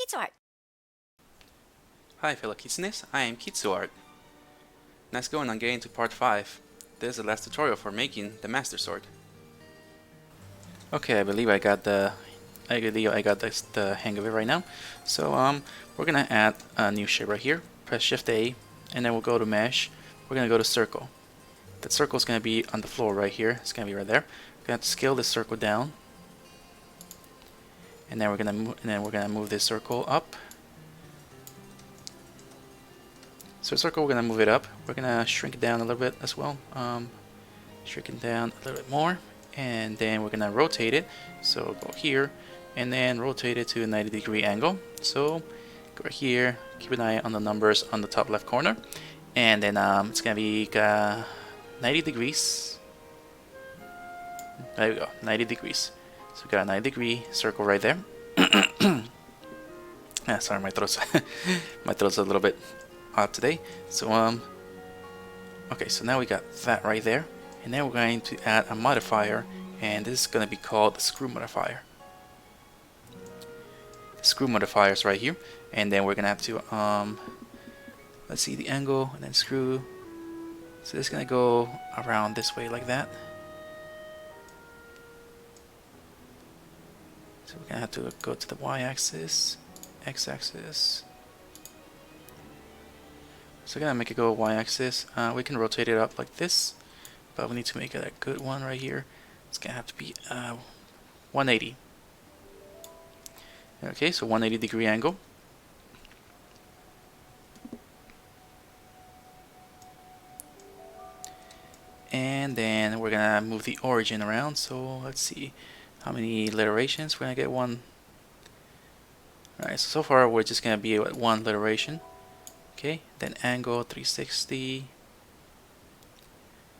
Kitsuart. Hi fellow kitsunes, I am Kitsuart. Let's go on getting to part 5. This is the last tutorial for making the Master Sword. Okay, I believe I got the hang of it right now. So we're gonna add a new shape right here. Press Shift A, and then we'll go to Mesh. We're gonna go to Circle. That circle is gonna be on the floor right here. It's gonna be right there. We're gonna have to scale this circle down, and then we're gonna move this circle up. So circle, we're gonna move it up. We're gonna shrink it down a little bit as well. Shrink it down a little bit more, and then we're gonna rotate it. So go here, and then rotate it to a 90-degree angle. So go right here. Keep an eye on the numbers on the top left corner, and then it's gonna be 90 degrees. There we go, 90 degrees. So we got a 90-degree circle right there. Sorry, my throat's a little bit odd today. So okay, so now we got that right there, and then we're going to add a modifier, and this is going to be called the screw modifier. The screw modifier is right here, and then we're gonna have to let's see the angle, and then screw. So this is gonna go around this way like that. So we're gonna have to go to the y-axis, x-axis. So we're gonna make it go y-axis. We can rotate it up like this, but we need to make it a good one right here. It's gonna have to be 180. Okay, so 180-degree angle. And then we're gonna move the origin around. So let's see how many alliterations. We're gonna get one. Alright, so far we're just gonna be at one alliteration. Okay, then angle 360.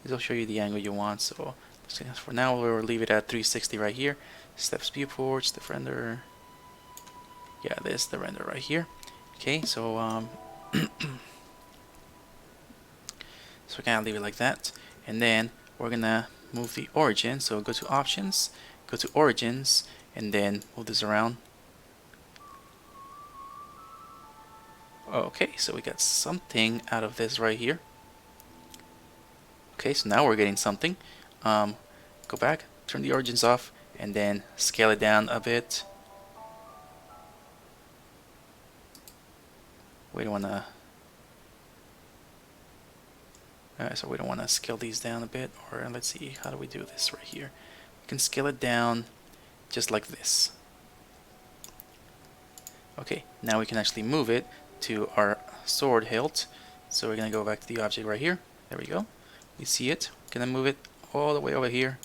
This will show you the angle you want. So for now we'll leave it at 360 right here. Steps, viewports, the render. Yeah, this is the render right here. Okay, so so we're gonna leave it like that, and then we're gonna move the origin. So go to options, go to origins, and then move this around. Okay, so we got something out of this right here. Okay, so now we're getting something. Go back, turn the origins off, and then scale it down a bit. We don't wanna. So we don't want to scale these down a bit, or let's see, how do we do this right here? We can scale it down just like this. Okay, now we can actually move it to our sword hilt. So we're gonna go back to the object right here. There we go. We see it. We're gonna move it all the way over here,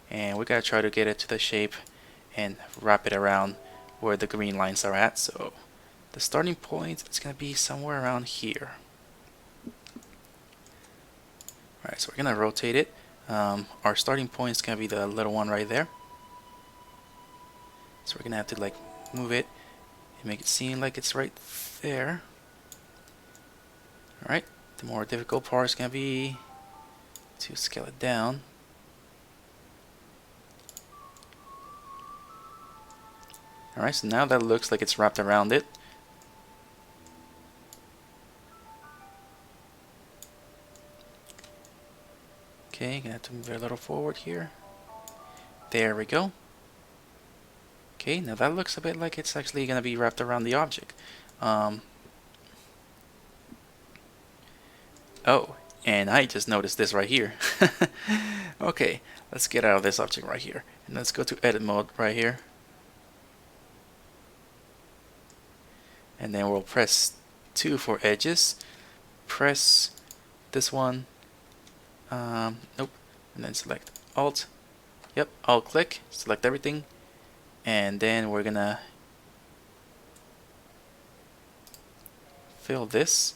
and we gotta try to get it to the shape and wrap it around where the green lines are at. So the starting point is gonna be somewhere around here. Alright, so we're gonna rotate it. Our starting point is gonna be the little one right there. So we're gonna have to like move it and make it seem like it's right there. Alright, the more difficult part is gonna be to scale it down. Alright, so now that looks like it's wrapped around it. Okay, gonna have to move it a little forward here. There we go. Okay, now that looks a bit like it's actually gonna be wrapped around the object. Oh, and I just noticed this right here. Okay, let's get out of this object right here, and let's go to edit mode right here. And then we'll press 2 for edges. Press this one. Nope. And then select Alt. Yep, Alt click, select everything, and then we're gonna fill this.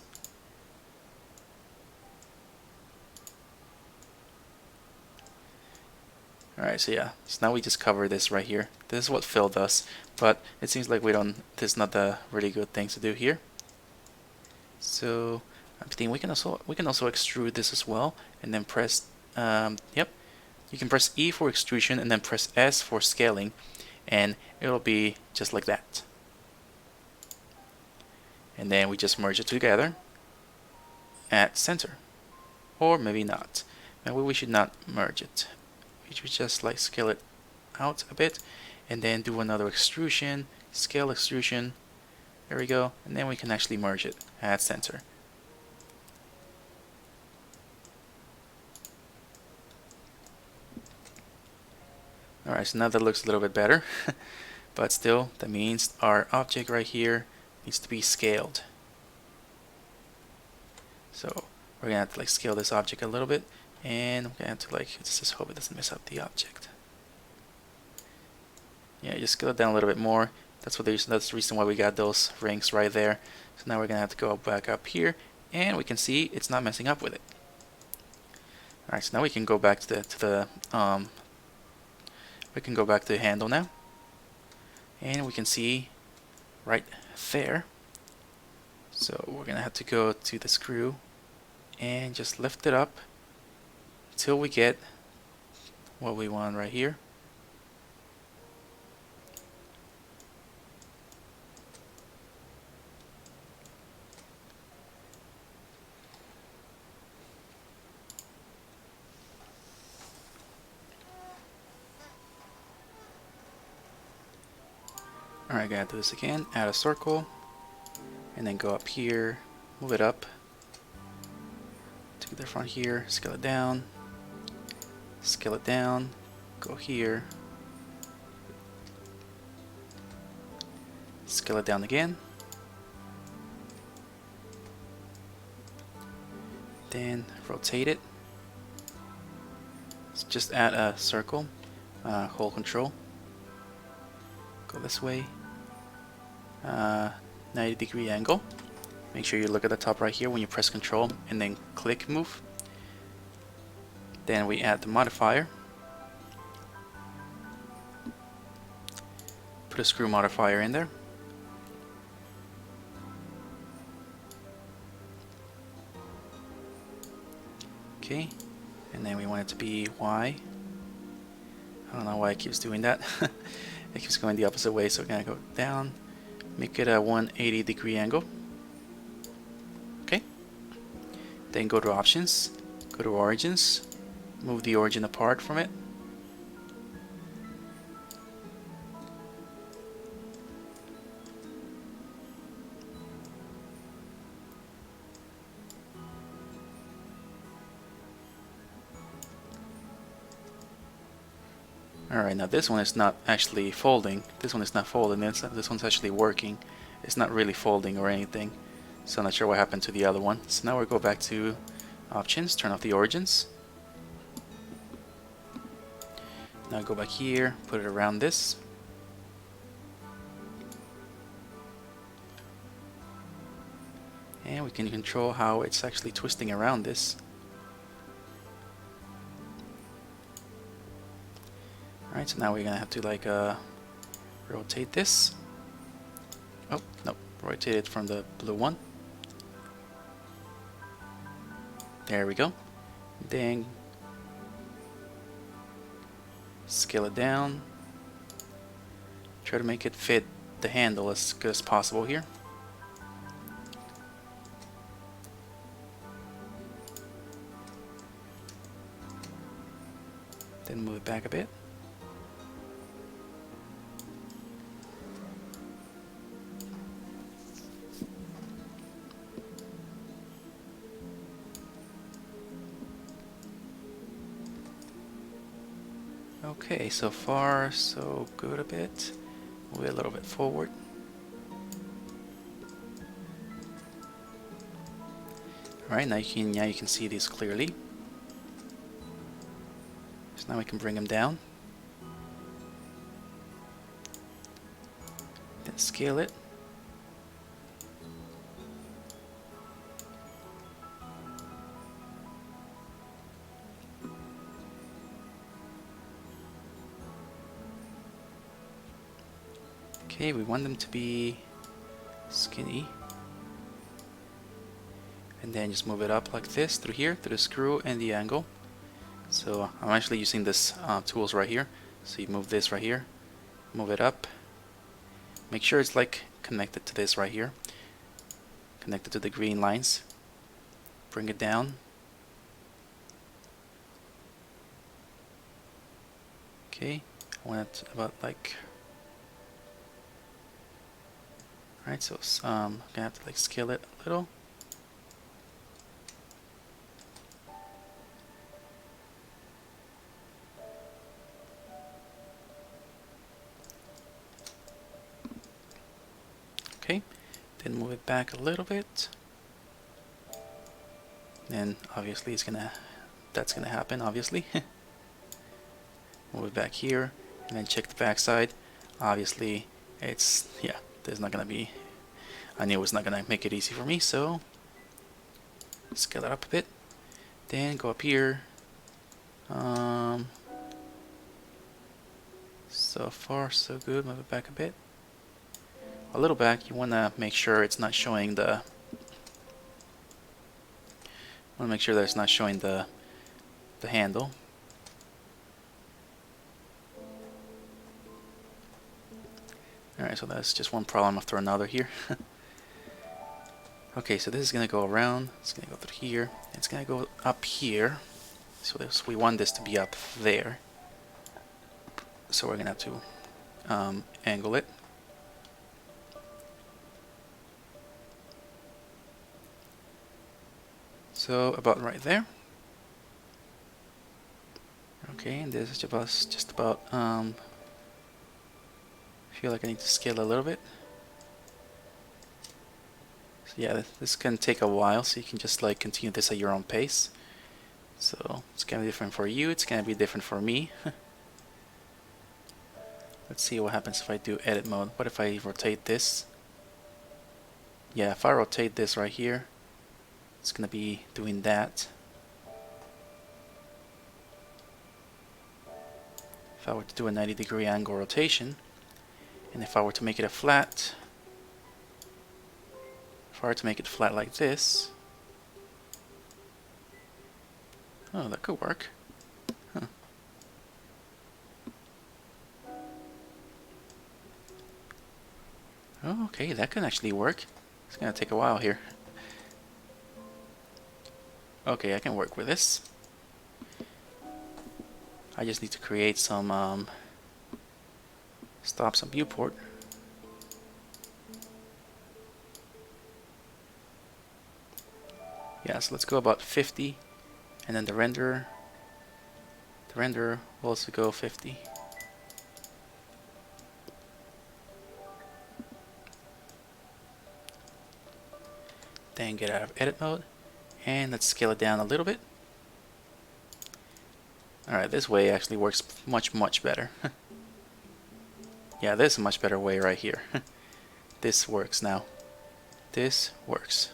Alright, so yeah, so now we just cover this right here. This is what fill does, but it seems like this is not the really good thing to do here. So I'm thinking we can also extrude this as well, and then press yep, you can press E for extrusion and then press S for scaling, and it'll be just like that. and then we just merge it together at center, or maybe not. Maybe we should not merge it. We should just like scale it out a bit, and then do another extrusion, scale extrusion. There we go, and then we can actually merge it at center. Alright, so now that looks a little bit better, but still, that means our object right here needs to be scaled. So we're gonna have to like scale this object a little bit, and we're gonna have to like just hope it doesn't mess up the object. Yeah, just scale it down a little bit more. That's the reason why we got those rings right there. So now we're gonna have to go back up here, and we can see it's not messing up with it. Alright, so now we can go back to the handle now, and we can see right there. So we're gonna have to go to the screw and just lift it up until we get what we want right here. Alright, gotta do this again. Add a circle, and then go up here, move it up to the front here, scale it down, go here, scale it down again, then rotate it. So just add a circle, hold control, go this way, 90-degree angle. Make sure you look at the top right here when you press control and then click move. Then we add the modifier. Put a screw modifier in there. Okay, and then we want it to be Y. I don't know why it keeps doing that. It keeps going the opposite way, so we're gonna go down, make it a 180-degree angle. Okay, then go to options, go to origins, move the origin apart from it. Alright, now this one is not actually folding. This one is not folding. This one's actually working. It's not really folding or anything. So I'm not sure what happened to the other one. So now we'll go back to options, turn off the origins. Now go back here, put it around this. And we can control how it's actually twisting around this. Alright, so now we're gonna have to like rotate this. Oh, no, rotate it from the blue one. There we go. Then scale it down. Try to make it fit the handle as good as possible here. Then move it back a bit. Okay, so far so good a bit. Move it a little bit forward. Alright, now you can see these clearly. So now we can bring them down. Then scale it. Okay, we want them to be skinny. And then just move it up like this through here, through the screw and the angle. So I'm actually using this tools right here. So you move this right here, move it up. Make sure it's like connected to this right here. connected to the green lines. Bring it down. Okay, I want it about like. Alright, so I'm gonna have to like scale it a little. Okay, then move it back a little bit. And obviously that's gonna happen, obviously. Move it back here, and then check the back side. Obviously, yeah, there's not gonna be, I knew it was not gonna make it easy for me, so scale it up a bit. Then go up here. So far, so good. Move it back a bit. A little back. You wanna make sure it's not showing the. Want to make sure that it's not showing the handle. Alright, so that's just one problem after another here. Okay, so this is going to go around. It's going to go through here. It's going to go up here. So we want this to be up there. So we're going to have to angle it. So about right there. Okay, and this is just about I feel like I need to scale a little bit. So yeah, this can take a while, so you can just like continue this at your own pace. So it's gonna be different for you, it's gonna be different for me. Let's see what happens if I do edit mode. What if I rotate this? Yeah, if I rotate this right here, it's gonna be doing that. If I were to do a 90-degree angle rotation, and if I were to make it a flat, if I were to make it flat like this, oh, that could work. Huh. Oh, okay, that can actually work. It's gonna take a while here. Okay, I can work with this. I just need to create some stops on viewport. Yeah, so let's go about 50, and then the renderer will also go 50. Then get out of edit mode, and let's scale it down a little bit. Alright, this way actually works much better. Yeah, this is a much better way right here. This works now. This works.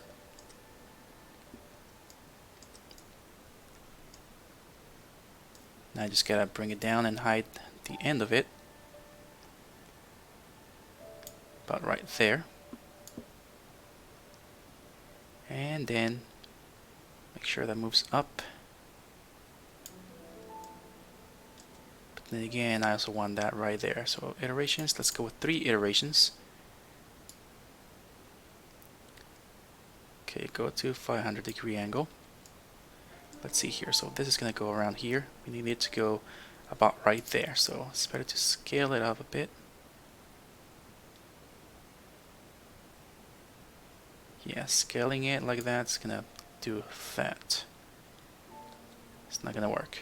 Now I just gotta bring it down and hide the end of it. About right there. And then make sure that moves up. But then again, I also want that right there. So iterations, let's go with 3 iterations. Okay, go to 500-degree angle. Let's see here. So this is going to go around here. We need it to go about right there. So it's better to scale it up a bit. Yeah, scaling it like that's going to do that. It's not going to work.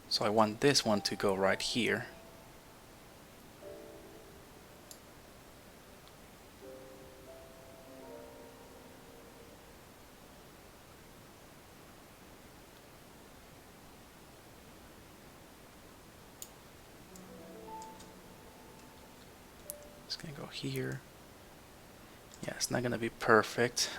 So I want this one to go right here. It's gonna go here. Yeah, it's not gonna be perfect.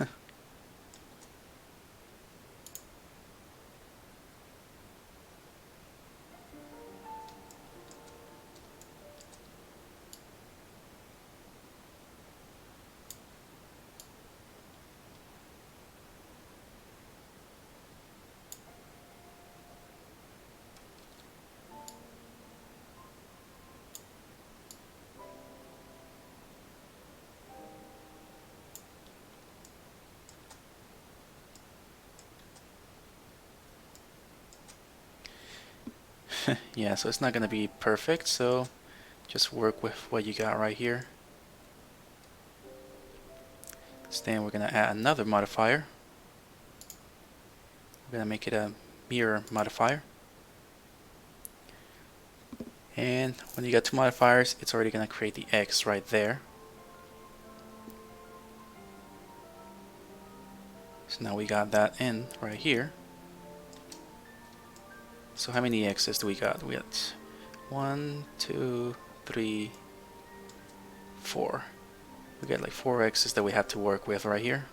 Yeah, so it's not gonna be perfect, so just work with what you got right here. So then we're gonna add another modifier. We're gonna make it a mirror modifier. And when you got two modifiers, it's already gonna create the X right there. So now we got that in right here. So how many X's do we got? We got 1, 2, 3, 4. We got like 4 X's that we have to work with right here.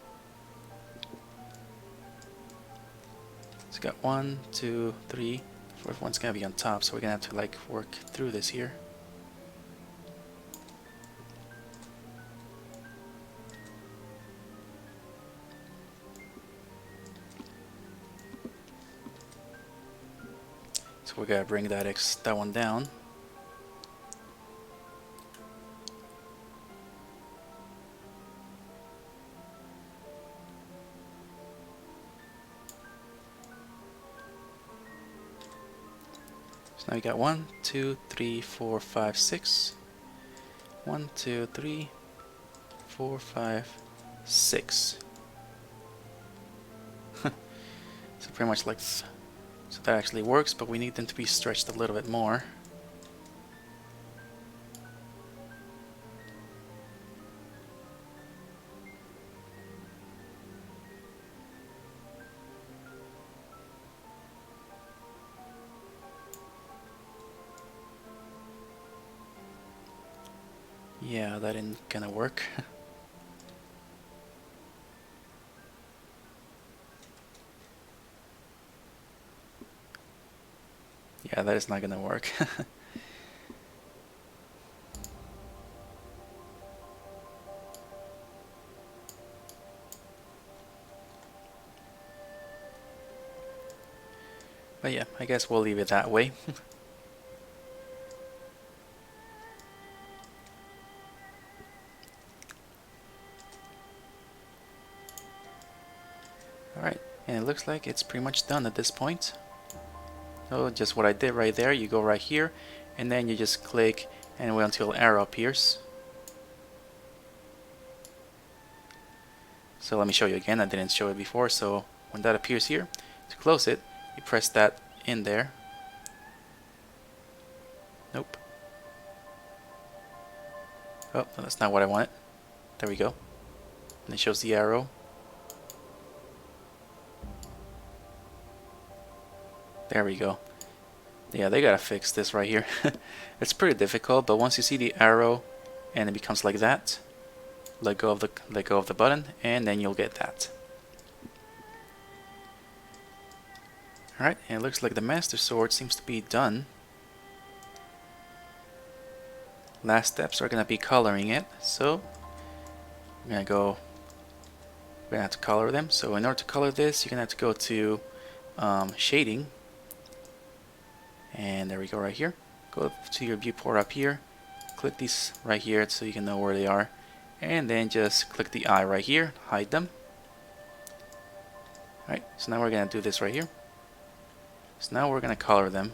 So we got 1, 2, 3. Fourth one's gonna be on top, so we're gonna have to like work through this here. So we gotta bring that one down. So now we got 1, 2, 3, 4, 5, 6. 1, 2, 3, 4, 5, 6. So pretty much like so that actually works, but we need them to be stretched a little bit more. Yeah, that ain't gonna work. Yeah, that is not gonna work. But yeah, I guess we'll leave it that way. Alright, and it looks like it's pretty much done at this point. So just what I did right there, you go right here, and then you just click and wait until arrow appears. So let me show you again, I didn't show it before, so when that appears here, to close it, you press that in there. Nope. Oh, no, that's not what I wanted. There we go. And it shows the arrow. There we go. Yeah, they gotta fix this right here. It's pretty difficult, but once you see the arrow and it becomes like that, let go of the button, and then you'll get that. Alright, and it looks like the Master Sword seems to be done. Last steps are gonna be coloring it, so we're gonna have to color them. So in order to color this, you're gonna have to go to shading. And there we go right here. Go to your viewport up here, click these right here so you can know where they are, and then just click the eye right here, hide them. Alright, so now we're gonna do this right here. So now we're gonna color them.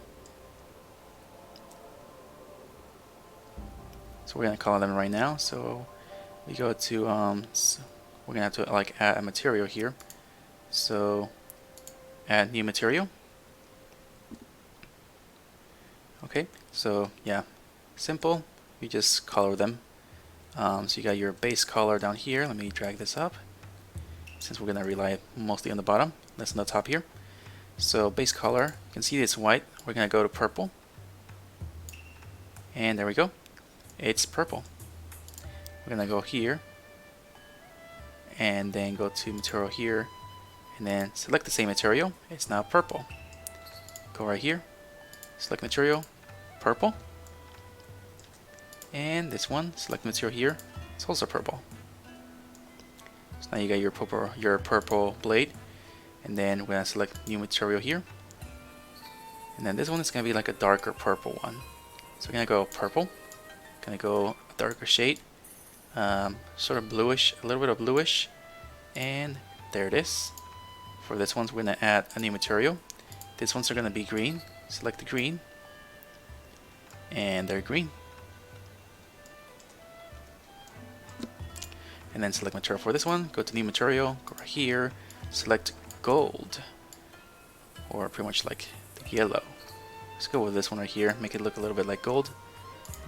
So we're gonna color them right now. So we go to we're gonna have to like add a material here. So add new material. Okay, so yeah, simple. You just color them. So you got your base color down here. Let me drag this up, since we're gonna rely mostly on the bottom. That's on the top here. So base color, you can see it's white. We're gonna go to purple, and there we go. It's purple. We're gonna go here, and then go to material here, and then select the same material. It's now purple. Go right here, select material, purple, and this one, select material here, it's also purple. So now you got your purple blade, and then we're gonna select new material here, and then this one is gonna be like a darker purple one. So we're gonna go purple, gonna go a darker shade, sort of bluish, a little bit of bluish, and there it is. For this one, we're gonna add a new material. These ones are gonna be green. Select the green, and they're green. And then select material for this one, go to new material, go right here, select gold, or pretty much like the yellow. Let's go with this one right here, make it look a little bit like gold.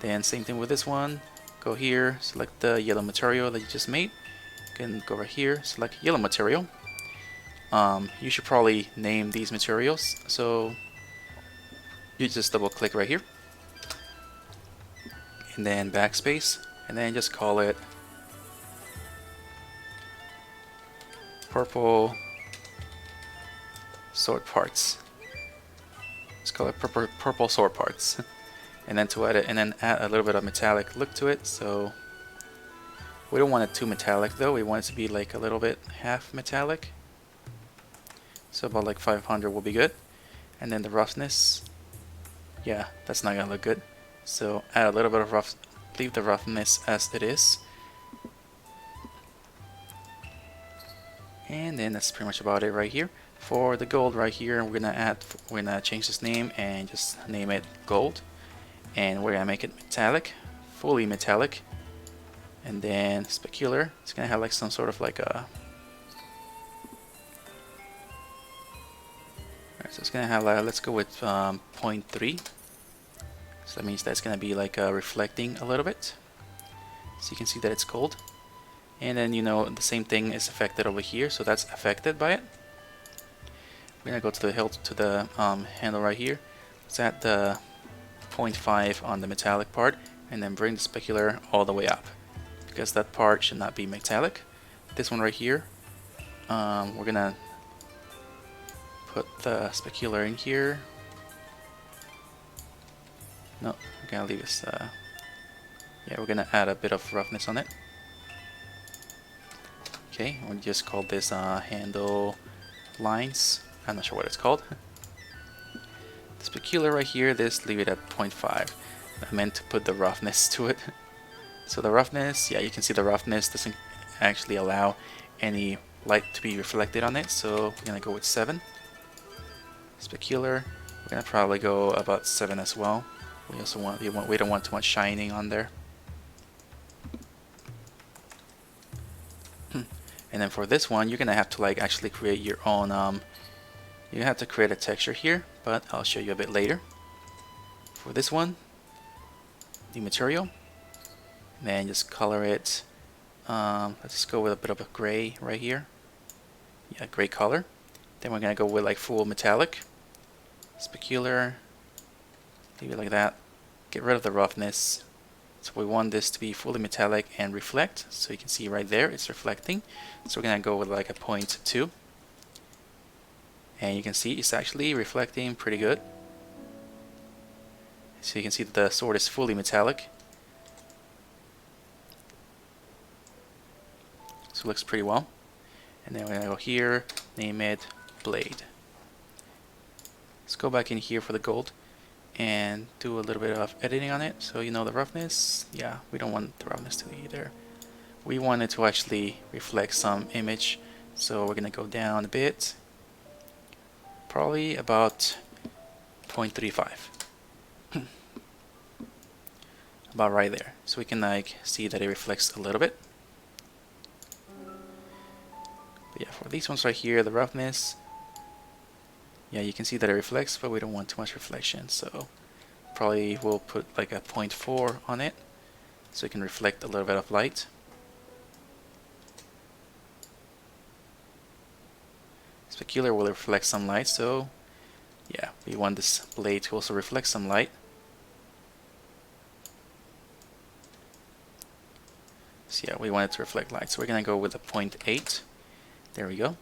Then same thing with this one, go here, select the yellow material that you just made, then go right here, select yellow material. You should probably name these materials, so you just double click right here, and then backspace, and then just call it purple sword parts. Let's call it purple sword parts. And then to edit, and then add a little bit of metallic look to it. So we don't want it too metallic though. We want it to be like a little bit half metallic. So about like 500 will be good. And then the roughness, yeah, that's not gonna look good. So add a little bit of leave the roughness as it is. And then that's pretty much about it right here. For the gold right here, we're gonna change this name and just name it gold. And we're gonna make it metallic, fully metallic. And then specular, it's gonna have like some sort of like a. Alright, so it's gonna have like, let's go with 0.3. So that means that's gonna be like reflecting a little bit. So you can see that it's gold. And then, you know, the same thing is affected over here, so that's affected by it. We're gonna go to the hilt, to the handle right here. Let's add the 0.5 on the metallic part, and then bring the specular all the way up, because that part should not be metallic. This one right here, we're gonna put the specular in here. No, we're gonna leave this. Yeah, we're gonna add a bit of roughness on it. Okay, we'll just call this handle lines. I'm not sure what it's called. The specular right here, this leave it at 0.5. I meant to put the roughness to it. So the roughness, yeah, you can see the roughness doesn't actually allow any light to be reflected on it. So we're gonna go with 7. Specular, we're gonna probably go about 7 as well. We also we don't want too much shining on there. And then for this one, you're gonna have to like actually create your own. You have to create a texture here, but I'll show you a bit later. For this one, the material, and then just color it. Let's just go with a bit of a gray right here. Yeah, gray color. Then we're gonna go with like full metallic, specular. Leave it like that. Get rid of the roughness. So we want this to be fully metallic and reflect. So you can see right there, it's reflecting. So we're gonna go with like a 0.2. And you can see it's actually reflecting pretty good. So you can see that the sword is fully metallic. So it looks pretty well. And then we're gonna go here, name it blade. Let's go back in here for the gold and do a little bit of editing on it. So you know the roughness, yeah, we don't want the roughness to be there. We want it to actually reflect some image, so we're gonna go down a bit, probably about 0.35. About right there, so we can like see that it reflects a little bit. But yeah, for these ones right here, the roughness, yeah, you can see that it reflects, but we don't want too much reflection, so probably we'll put like a 0.4 on it, so it can reflect a little bit of light. Specular will reflect some light, so yeah, we want this blade to also reflect some light. So yeah, we want it to reflect light, so we're gonna go with a 0.8. There we go.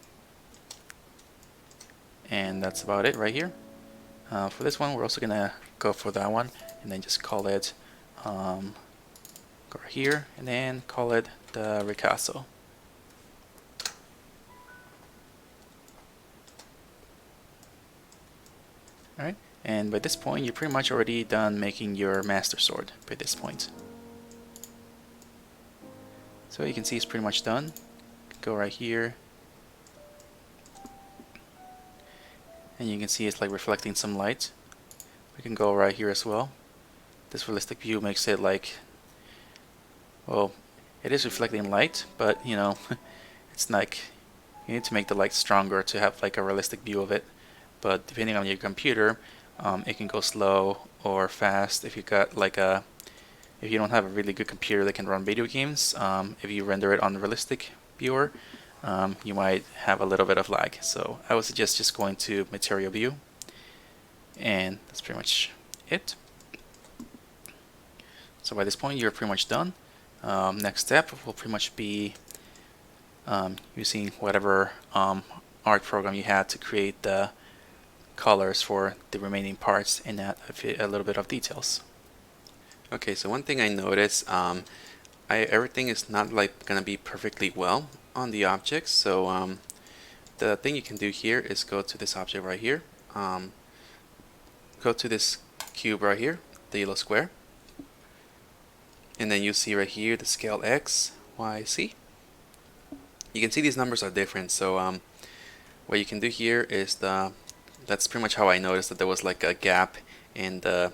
And that's about it right here. For this one, we're also gonna go for that one, and then just call it, go here, and then call it the ricasso. Alright, and by this point, you're pretty much already done making your master sword by this point. So you can see it's pretty much done. Go right here, and you can see it's like reflecting some light. We can go right here as well. this realistic view makes it like, well, it is reflecting light, but you know, it's like you need to make the light stronger to have like a realistic view of it. But depending on your computer, it can go slow or fast. If you got like if you don't have a really good computer that can run video games, if you render it on the realistic viewer, you might have a little bit of lag. So I would suggest just going to material view, and that's pretty much it. So by this point you're pretty much done. Next step will pretty much be using whatever art program you had to create the colors for the remaining parts and add a little bit of details. Okay, so one thing I noticed, everything is not like gonna be perfectly well on the objects. So the thing you can do here is go to this object right here, go to this cube right here, the yellow square, and then you see right here the scale X, Y, Z. You can see these numbers are different. So what you can do here is that's pretty much how I noticed that there was like a gap in the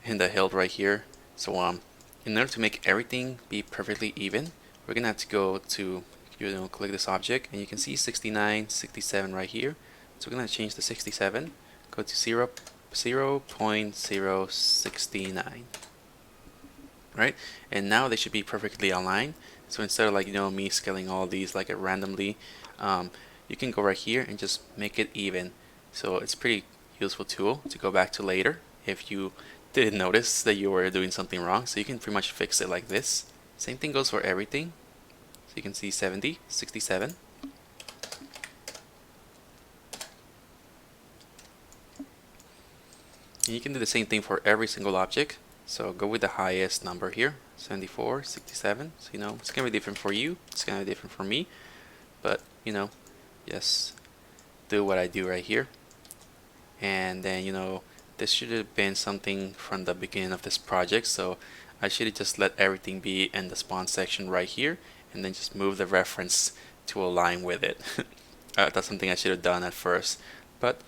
hilt right here. So in order to make everything be perfectly even, we're gonna have to go to, click this object, and you can see 69, 67 right here. So we're gonna change the 67, go to 0.069, right? And now they should be perfectly aligned. So instead of like me scaling all these like randomly, you can go right here and just make it even. So it's pretty useful tool to go back to later if you didn't notice that you were doing something wrong. So you can pretty much fix it like this. Same thing goes for everything. So you can see 70, 67. And you can do the same thing for every single object. So go with the highest number here, 74, 67. So it's gonna be different for you. It's gonna be different for me. But just do what I do right here. And then this should have been something from the beginning of this project, so I should have just let everything be in the spawn section right here, and then just move the reference to align with it. That's something I should have done at first, but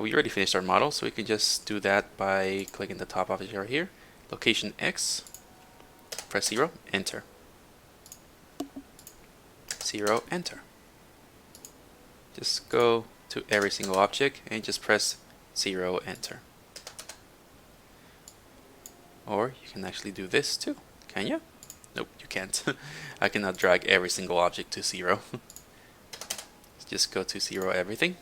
we already finished our model, so we can just do that by clicking the top object right here, location X, press 0, enter. 0, enter. Just go to every single object and just press 0, enter. Or you can actually do this too, can you? Nope, you can't. I cannot drag every single object to 0. Just go to 0 everything.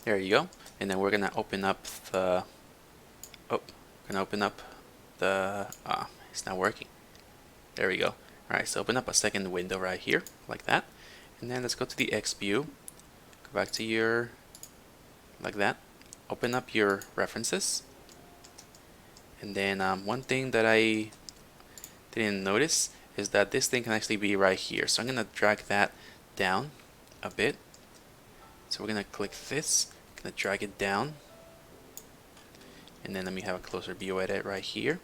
There you go. And then we're gonna open up the it's not working. There we go. Alright, so open up a second window right here, like that. And then let's go to the X view. Go back to your, like that. Open up your references. And then one thing that I didn't notice is that this thing can actually be right here. So I'm gonna drag that down a bit. So we're gonna click this, gonna drag it down, and then let me have a closer view at it right here.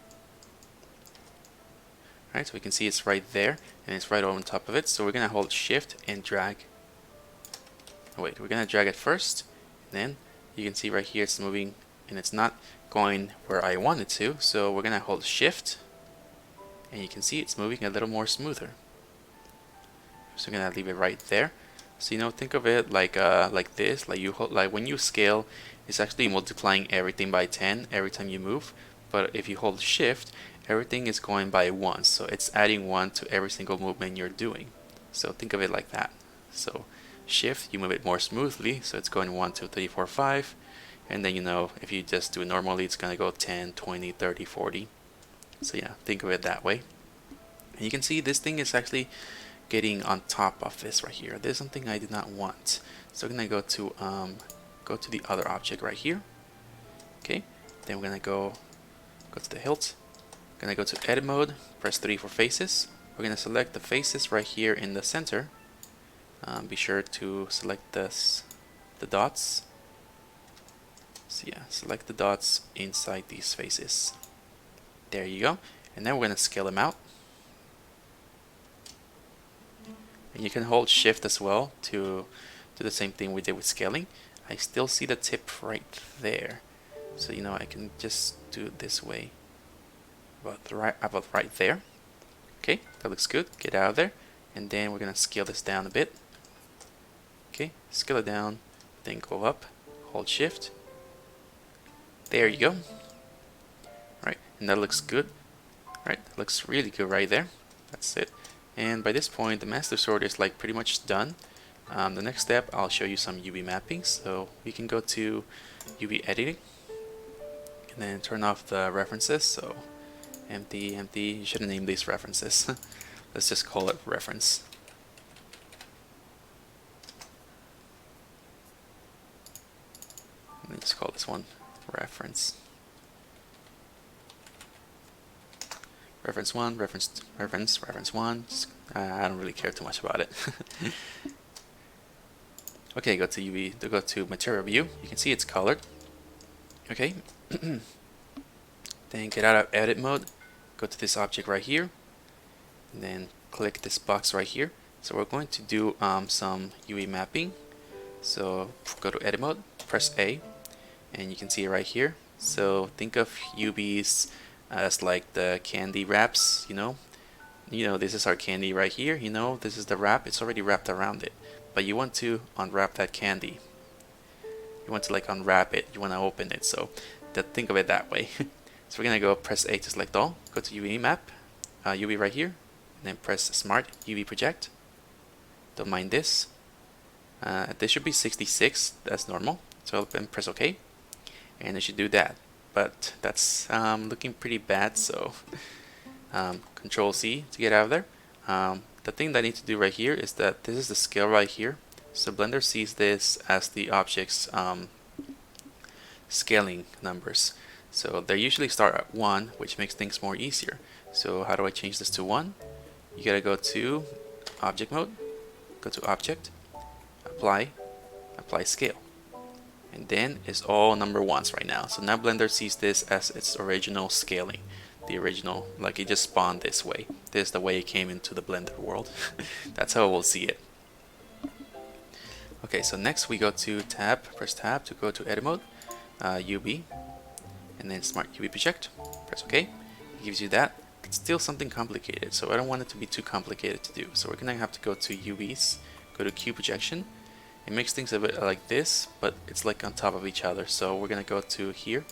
Alright, so we can see it's right there, and it's right on top of it. So we're gonna hold Shift and drag. Oh wait, we're gonna drag it first, and then you can see right here it's moving, and it's not going where I want it to. So we're gonna hold Shift, and you can see it's moving a little more smoother. So we're gonna leave it right there. So think of it like this, like when you scale, it's actually multiplying everything by 10 every time you move. But if you hold Shift, everything is going by 1, so it's adding 1 to every single movement you're doing. So think of it like that. So Shift, you move it more smoothly, so it's going 1, 2, 3, 4, 5, and then if you just do it normally, it's gonna go 10, 20, 30, 40. So yeah, think of it that way. And you can see this thing is actually getting on top of this right here. There's something I did not want, so I'm gonna go to the other object right here. Okay, then we're gonna go to the hilt. Gonna go to edit mode, press 3 for faces. We're gonna select the faces right here in the center. Be sure to select the dots. So yeah, select the dots inside these faces. There you go. And then we're going to scale them out. And you can hold shift as well to do the same thing we did with scaling. I still see the tip right there. So you know, I can just do it this way. About right there. Okay, that looks good. Get out of there. And then we're going to scale this down a bit. Okay, scale it down, then go up, hold shift. There you go. Right, and that looks good. Right, that looks really good right there. That's it. And by this point, the master sword is like pretty much done. The next step, I'll show you some UV mapping. So we can go to UV editing and then turn off the references. So empty, empty. You shouldn't name these references. Let's just call it reference. Let's call this one reference. Reference 1, reference 1. I don't really care too much about it. Okay, go to UV, go to material view. You can see it's colored. Okay. Then get out of edit mode. Go to this object right here. And then click this box right here. So we're going to do some UV mapping. So go to edit mode, press A, and you can see it right here. So think of UVs as like the candy wraps, you know, this is our candy right here, you know, this is the wrap, it's already wrapped around it, but you want to unwrap that candy, you want to like unwrap it, you want to open it, so think of it that way. So we're gonna go press A to select all, go to UV map, UV right here, and then press smart UV project. Don't mind this, this should be 66, that's normal, so then press OK, and it should do that. But that's looking pretty bad, so Control C to get out of there. The thing that I need to do right here is that this is the scale right here. So Blender sees this as the object's scaling numbers. So they usually start at 1, which makes things more easier. So how do I change this to 1? You gotta go to Object Mode, go to Object, Apply Scale. And then it's all number 1s right now. So now Blender sees this as its original scaling. The original, like it just spawned this way. This is the way it came into the Blender world. That's how we'll see it. Okay, so next we go to tab, press tab to go to edit mode, UV, and then smart UV project. Press OK. It gives you that. It's still something complicated, so I don't want it to be too complicated to do. So we're gonna have to go to UVs, go to Q projection. It makes things a bit like this, but it's like on top of each other. So we're gonna go to here,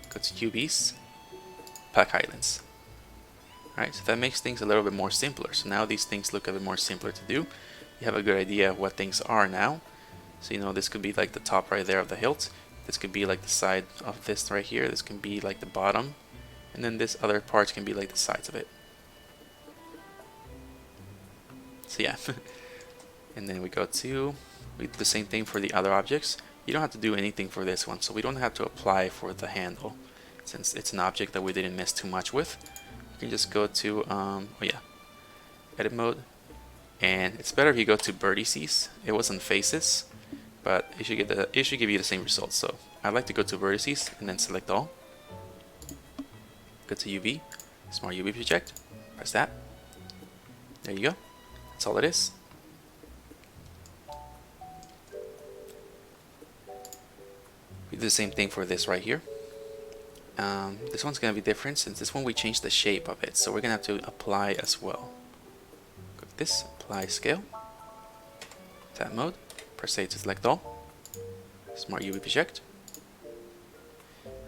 go to UVs, Pack Islands. Alright, so that makes things a little bit more simpler. So now these things look a bit more simpler to do. You have a good idea of what things are now. So you know, this could be like the top right there of the hilt. This could be like the side of this right here. This can be like the bottom. And then this other part can be like the sides of it. So yeah. And then we do the same thing for the other objects. You don't have to do anything for this one, so we don't have to apply for the handle, since it's an object that we didn't mess too much with. You can just go to edit mode, and it's better if you go to vertices. It wasn't faces, but it should give you the same results. So I like to go to vertices and then select all. Go to UV, smart UV project, press that. There you go. That's all it is. We do the same thing for this right here. This one's going to be different since this one we changed the shape of it, so we're going to have to apply as well. Go to this, apply scale, tab mode, press A to select all, smart UV project.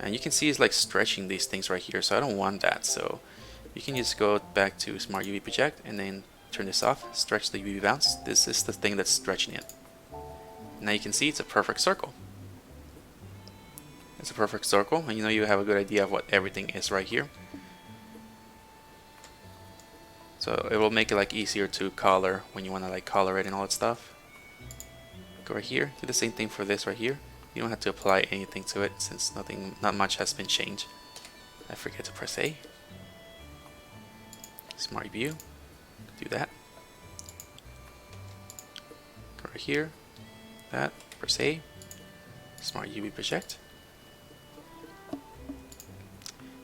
And you can see it's like stretching these things right here, so I don't want that. So you can just go back to smart UV project and then turn this off, stretch the UV bounce. This is the thing that's stretching it. Now you can see it's a perfect circle. It's a perfect circle, and you know, you have a good idea of what everything is right here. So it will make it like easier to color when you want to like color it and all that stuff. Go right here, do the same thing for this right here. You don't have to apply anything to it since not much has been changed. I forget to press A. Smart view, do that. Go right here, that, press A. Smart UV project.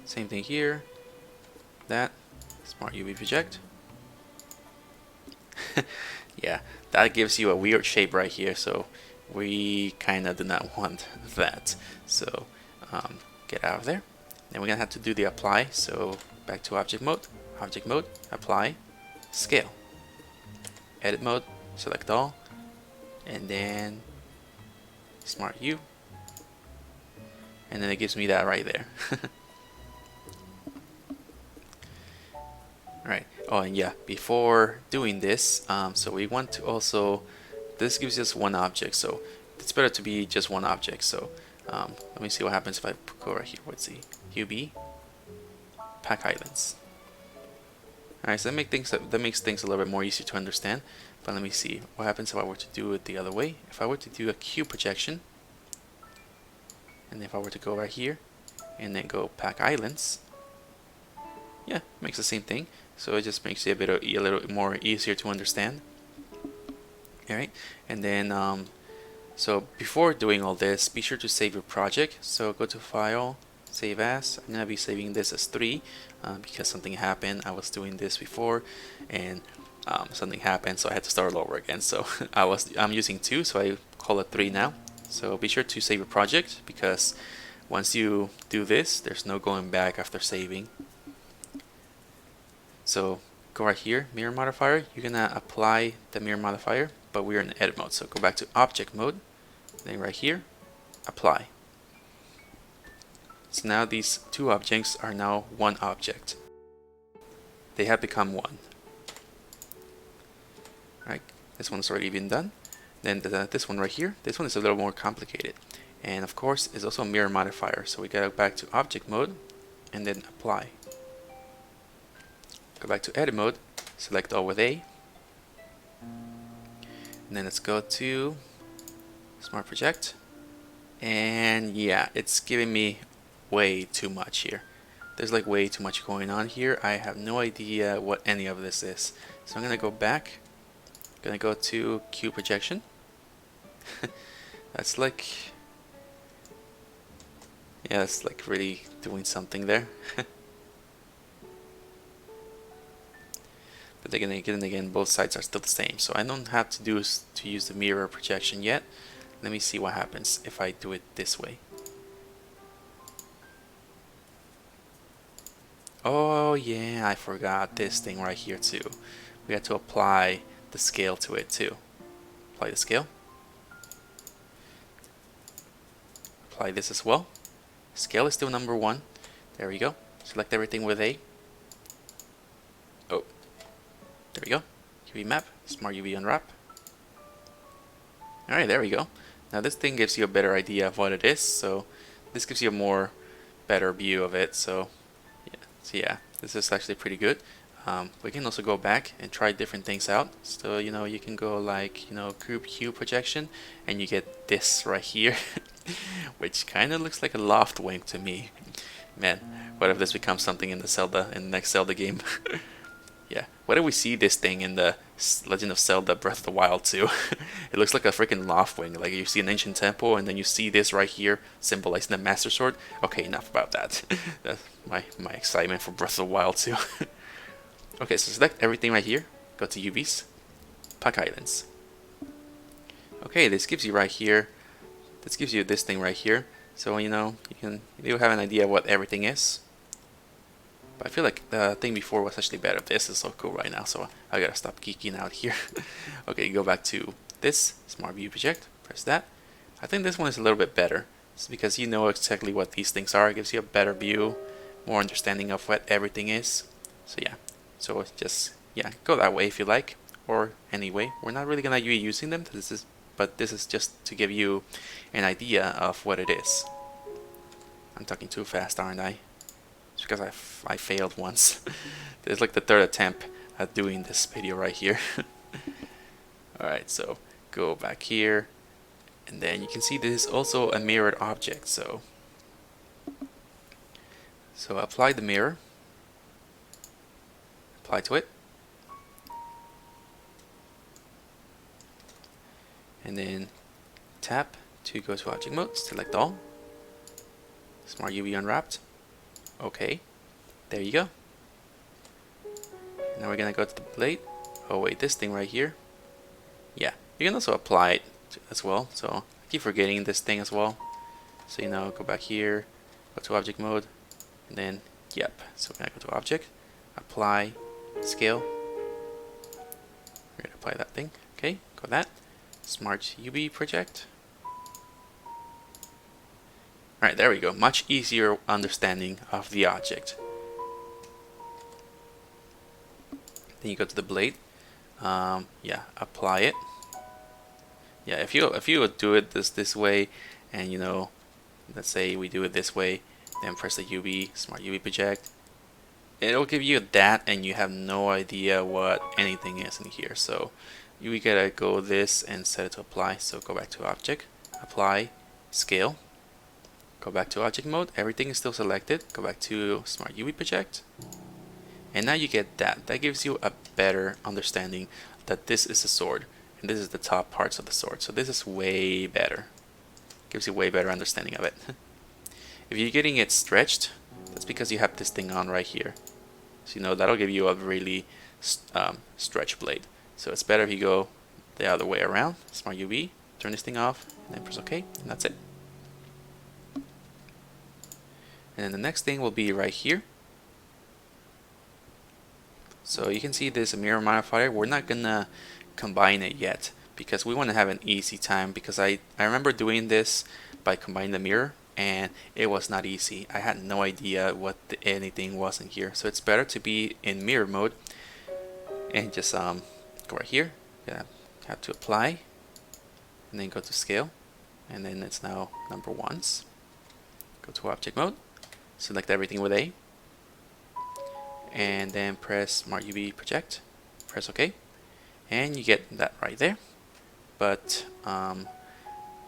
Same thing here. That. Smart UV project. Yeah, that gives you a weird shape right here, so we kind of do not want that. So get out of there. Then we're gonna have to do the apply. So back to object mode, apply, scale, edit mode, select all, and then smart U, and then it gives me that right there. Alright, oh and yeah, before doing this, so we want to also, this gives us one object, so it's better to be just one object. So let me see what happens if I go right here. Let's see, UB, pack islands. Alright, so that makes things a little bit more easy to understand. But let me see what happens if I were to do it the other way. If I were to do a Q projection, and if I were to go right here and then go pack islands, yeah, it makes the same thing. So it just makes it a little more easier to understand. Alright, and then so before doing all this, be sure to save your project. So go to File, Save As. I'm gonna be saving this as 3 because something happened. I was doing this before, and something happened, so I had to start all over again. So I'm using 2, so I call it 3 now. So be sure to save your project, because once you do this, there's no going back after saving. So go right here, mirror modifier. You're gonna apply the mirror modifier, but we're in edit mode. So go back to object mode, then right here, apply. So now these 2 objects are now one object. They have become one. Right, this one's already been done. Then this one right here, this one is a little more complicated. And of course, it's also a mirror modifier. So we gotta go back to object mode, and then apply. Go back to edit mode, select all with A, and then let's go to smart project, and yeah, it's giving me way too much here. There's like way too much going on here. I have no idea what any of this is. So I'm gonna go back, gonna go to Q projection. That's like, yeah, that's like really doing something there. But again, both sides are still the same, so I don't have to use the mirror projection yet. Let me see what happens if I do it this way. Oh yeah, I forgot this thing right here too. We have to apply the scale to it too. Apply the scale. Apply this as well. Scale is still number 1. There we go. Select everything with A. Oh. There we go. UV map, smart UV unwrap. Alright, there we go. Now this thing gives you a better idea of what it is, so this gives you a more better view of it. So yeah, this is actually pretty good. We can also go back and try different things out. So you can go like group Q projection, and you get this right here, which kind of looks like a loft wing to me. Man, what if this becomes something in the next Zelda game? Yeah, what if we see this thing in the Legend of Zelda Breath of the Wild too? It looks like a freaking loft wing. Like you see an ancient temple, and then you see this right here symbolizing the Master Sword. Okay, enough about that. That's my excitement for Breath of the Wild too. Okay, so select everything right here. Go to UVs, pack islands. Okay, this gives you right here. This gives you this thing right here. So you have an idea of what everything is. But I feel like the thing before was actually better. This is so cool right now, so I gotta stop geeking out here. Okay, go back to this smart view project. Press that. I think this one is a little bit better. It's because you know exactly what these things are. It gives you a better view, more understanding of what everything is. So yeah, so just go that way if you like, or anyway. We're not really gonna be using them. But this is just to give you an idea of what it is. I'm talking too fast, aren't I? It's because I failed once. This is like the 3rd attempt at doing this video right here. Alright, so go back here, and then you can see this is also a mirrored object. So apply the mirror, apply to it, and then tap to go to object mode, select all, Smart UV unwrapped. Okay, there you go. Now we're gonna go to the blade. Oh wait, this thing right here. Yeah, you can also apply it as well. So I keep forgetting this thing as well. So go back here, go to object mode, and then yep. So we're gonna go to object, apply, scale. We're gonna apply that thing. Okay, go that. Smart UV project. Alright, there we go. Much easier understanding of the object. Then you go to the blade. Yeah, apply it. Yeah, if you would do it this way, and let's say we do it this way, then press the UV, Smart UV project. It'll give you that, and you have no idea what anything is in here. So you gotta go this and set it to apply. So go back to object, apply, scale. Go back to object mode. Everything is still selected. Go back to Smart UV project. And now you get that. That gives you a better understanding that this is a sword. And this is the top parts of the sword. So this is way better. Gives you way better understanding of it. If you're getting it stretched, that's because you have this thing on right here. So that'll give you a really stretch blade. So it's better if you go the other way around. Smart UV, turn this thing off, and then press OK, and that's it. And then the next thing will be right here. So you can see this mirror modifier. We're not gonna combine it yet because we want to have an easy time, because I remember doing this by combining the mirror and it was not easy. I had no idea what anything was in here. So it's better to be in mirror mode and just go right here. Gonna have to apply and then go to scale, and then it's now number ones. Go to object mode, select everything with A, and then press Smart UV project, press OK, and you get that right there. But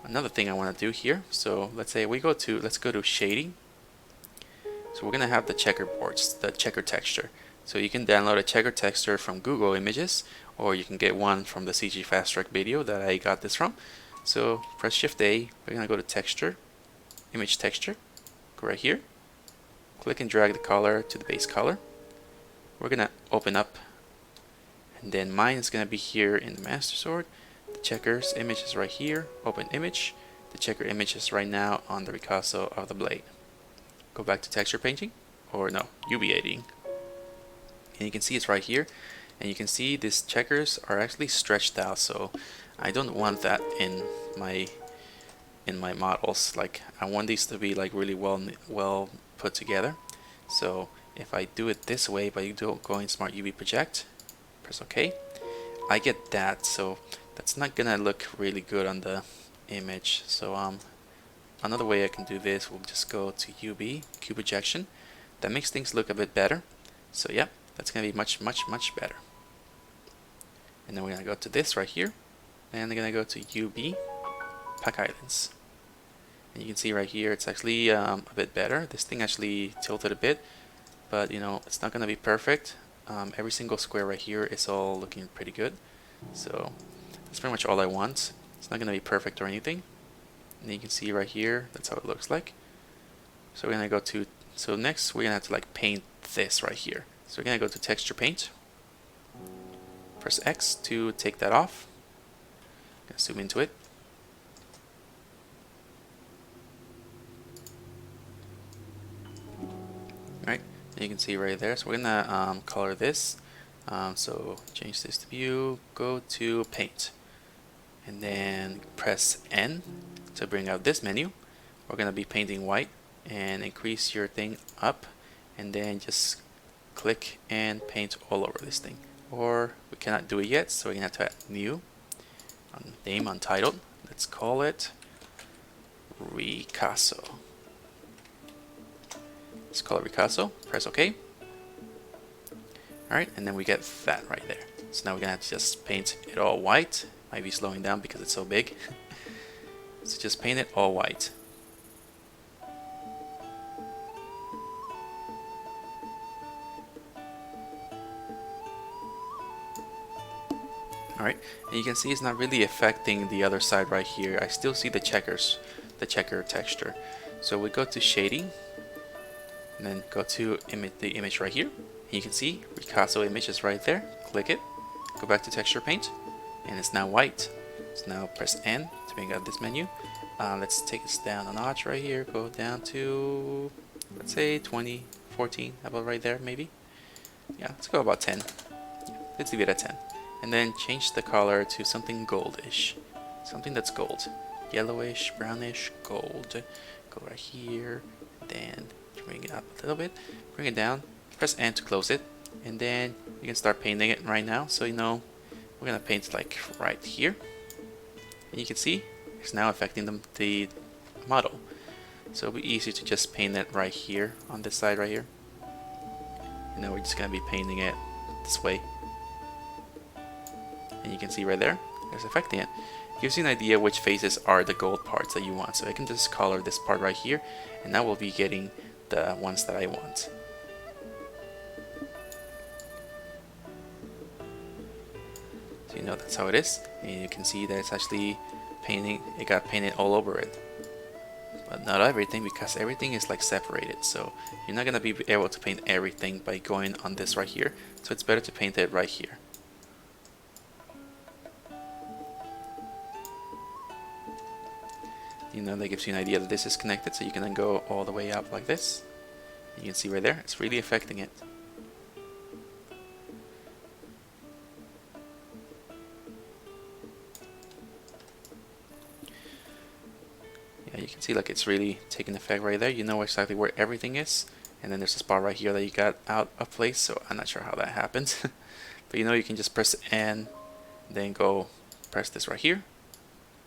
another thing I want to do here, so let's say let's go to shading. So we're gonna have the checkerboards, the checker texture. So you can download a checker texture from Google Images, or you can get one from the CG Fast Track video that I got this from. So press Shift A, we're gonna go to texture, image texture, go right here, click and drag the color to the base color. We're gonna open up, and then mine is gonna be here in the master sword. The checkers image is right here, open image. The checker image is right now on the ricasso of the blade. Go back to texture painting, or no, UV editing. And you can see it's right here, and you can see these checkers are actually stretched out, so I don't want that in my models. Like, I want these to be like really well put together. So if I do it this way by going Smart UV project, press OK, I get that. So that's not gonna look really good on the image. So another way I can do this, we'll just go to UV, Q projection. That makes things look a bit better. So yeah, that's gonna be much better. And then we're gonna go to this right here, and we're gonna go to UV, Pack Islands. And you can see right here, it's actually a bit better. This thing actually tilted a bit, but it's not gonna be perfect. Every single square right here is all looking pretty good. So that's pretty much all I want. It's not gonna be perfect or anything. And you can see right here, that's how it looks like. So we're gonna go to, so next we're gonna have to like paint this right here. So we're gonna go to texture paint, press X to take that off. Gonna zoom into it. Right, you can see right there. So we're gonna color this. So change this to view, go to paint, and then press N to bring out this menu. We're gonna be painting white, and increase your thing up, and then just click and paint all over this thing. Or we cannot do it yet, so we're gonna have to add new, name untitled. Let's call it Ricasso. Let's call it Ricasso. Press OK. Alright, and then we get that right there. So now we're gonna have to just paint it all white. Might be slowing down because it's so big. So just paint it all white. Alright, and you can see it's not really affecting the other side right here. I still see the checkers, the checker texture. So we go to shading, and then go to the image right here. And you can see Picasso image is right there. Click it, go back to texture paint, and it's now white. So now press N to bring up this menu. Let's take this down a notch right here. Go down to, let's say 20, 14, about right there maybe. Yeah, let's go about 10. Yeah, let's leave it at 10. And then change the color to something goldish. Something that's gold. Yellowish, brownish, gold. Go right here. Then bring it up a little bit. Bring it down. Press N to close it. And then you can start painting it right now. So you know, we're going to paint like right here. And you can see it's now affecting the model. So it'll be easy to just paint it right here on this side right here. And now we're just going to be painting it this way. And you can see right there, it's affecting it. Gives you an idea which faces are the gold parts that you want. So I can just color this part right here, and now we'll be getting the ones that I want. So you know that's how it is, and you can see that it's actually painting. It got painted all over it, but not everything, because everything is like separated. So you're not gonna be able to paint everything by going on this right here. So it's better to paint it right here. You know, that gives you an idea that this is connected, so you can then go all the way up like this. You can see right there, it's really affecting it. Yeah, you can see like it's really taking effect right there. You know exactly where everything is. And then there's a spot right here that you got out of place, so I'm not sure how that happened. But you know, you can just press N, then go press this right here,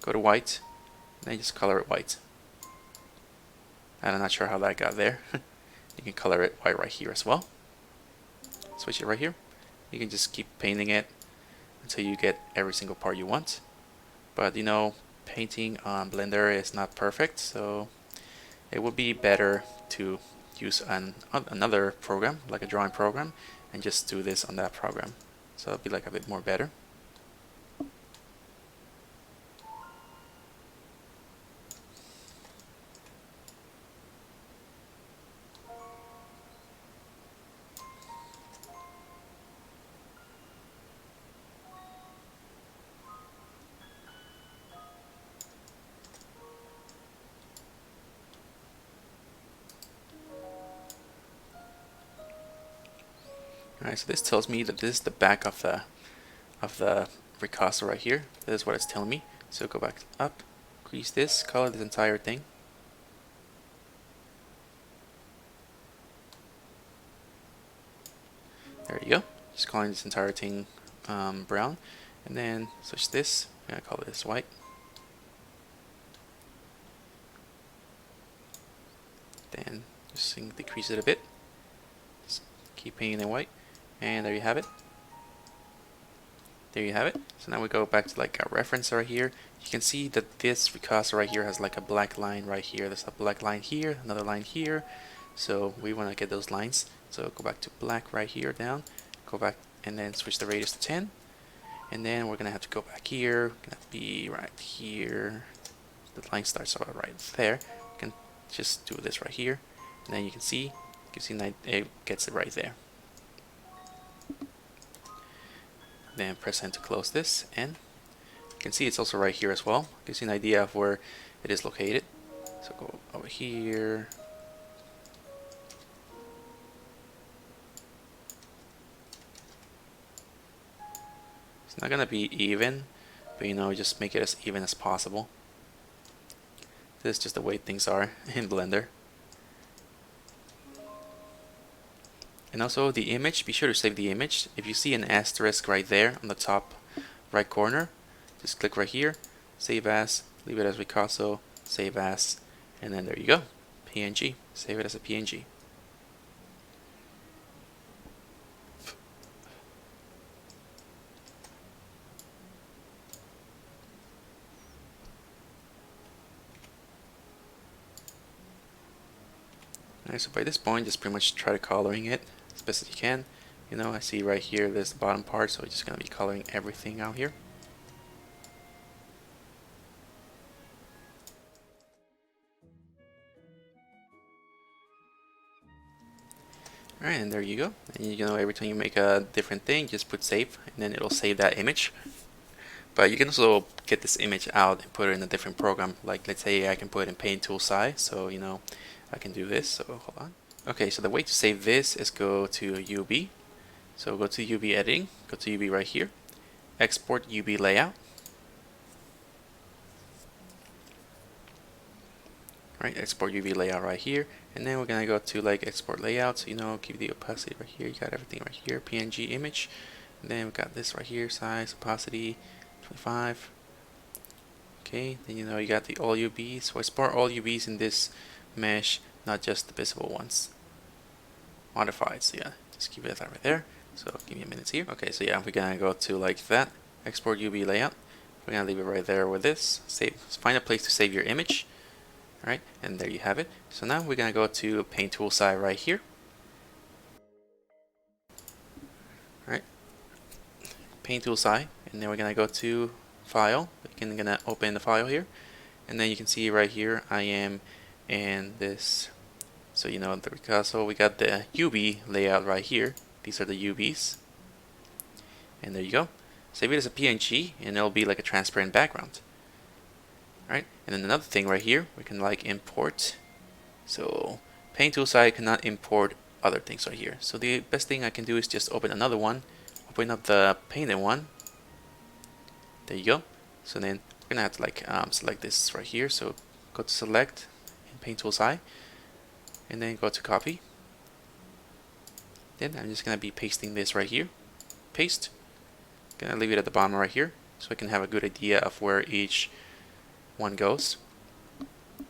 go to white, and then just color it white. And I'm not sure how that got there. You can color it white right here as well. Switch it right here. You can just keep painting it until you get every single part you want. But you know, painting on Blender is not perfect, so it would be better to use another program, like a drawing program, and just do this on that program. So it'll be like a bit more better. Alright, so this tells me that this is the back of the Picasso right here. This is what it's telling me. So go back up, crease this, color this entire thing. There you go. Just calling this entire thing brown, and then switch this. I'm gonna call this white. Then just decrease it a bit. Just keep painting it white. And there you have it. There you have it. So now we go back to like a reference right here. You can see that this Picasso right here has like a black line right here. There's a black line here, another line here. So we want to get those lines. So go back to black right here down. Go back and then switch the radius to 10. And then we're going to have to go back here. Gonna be right here. The line starts right there. You can just do this right here. And then you can see, it gets it right there. Then press N to close this, and you can see it's also right here as well. Gives you an idea of where it is located. So go over here. It's not gonna be even, but you know, just make it as even as possible. This is just the way things are in Blender. And also the image, be sure to save the image. If you see an asterisk right there on the top right corner, just click right here, save as, leave it as Picasso, save as, and then there you go, PNG, save it as a PNG. Alright, so by this point, just pretty much try to coloring it as best as you can. You know, I see right here, there's the bottom part, so we're just going to be coloring everything out here. Alright, and there you go. And you know, every time you make a different thing, just put save, and then it'll save that image. But you can also get this image out and put it in a different program. Like, let's say I can put it in Paint Tool Sci, so you know, I can do this. So hold on. Okay, so the way to save this is go to UV. So go to UV editing, go to UV right here, export UV layout. Right, export UV layout right here, and then we're gonna go to like export layout. So you know, keep the opacity right here. You got everything right here, PNG image, and then we got this right here, size, opacity, 25. Okay, then you know you got the all UVs. So export all UVs in this mesh, not just the visible ones. Modified. So yeah, just keep it right there. So give me a minute here. Okay, so yeah, we're gonna go to like that, export UV layout. We're gonna leave it right there with this. Save. Find a place to save your image. Alright, and there you have it. So now we're gonna go to Paint Tool Sci right here. Alright, Paint Tool Sci, and then we're gonna go to File. We're gonna open the file here, and then you can see right here I am in this. So you know, so we got the UV layout right here. These are the UVs, and there you go. Save it as a PNG, and it'll be like a transparent background. Right, and then another thing right here, we can like import. So Paint Tool Sci cannot import other things right here. So the best thing I can do is just open another one, open up the painted one. There you go. So then we're gonna have to like select this right here. So go to select in Paint Tool Sci, and then go to copy. Then I'm just gonna be pasting this right here. Paste. Gonna leave it at the bottom right here, so I can have a good idea of where each one goes.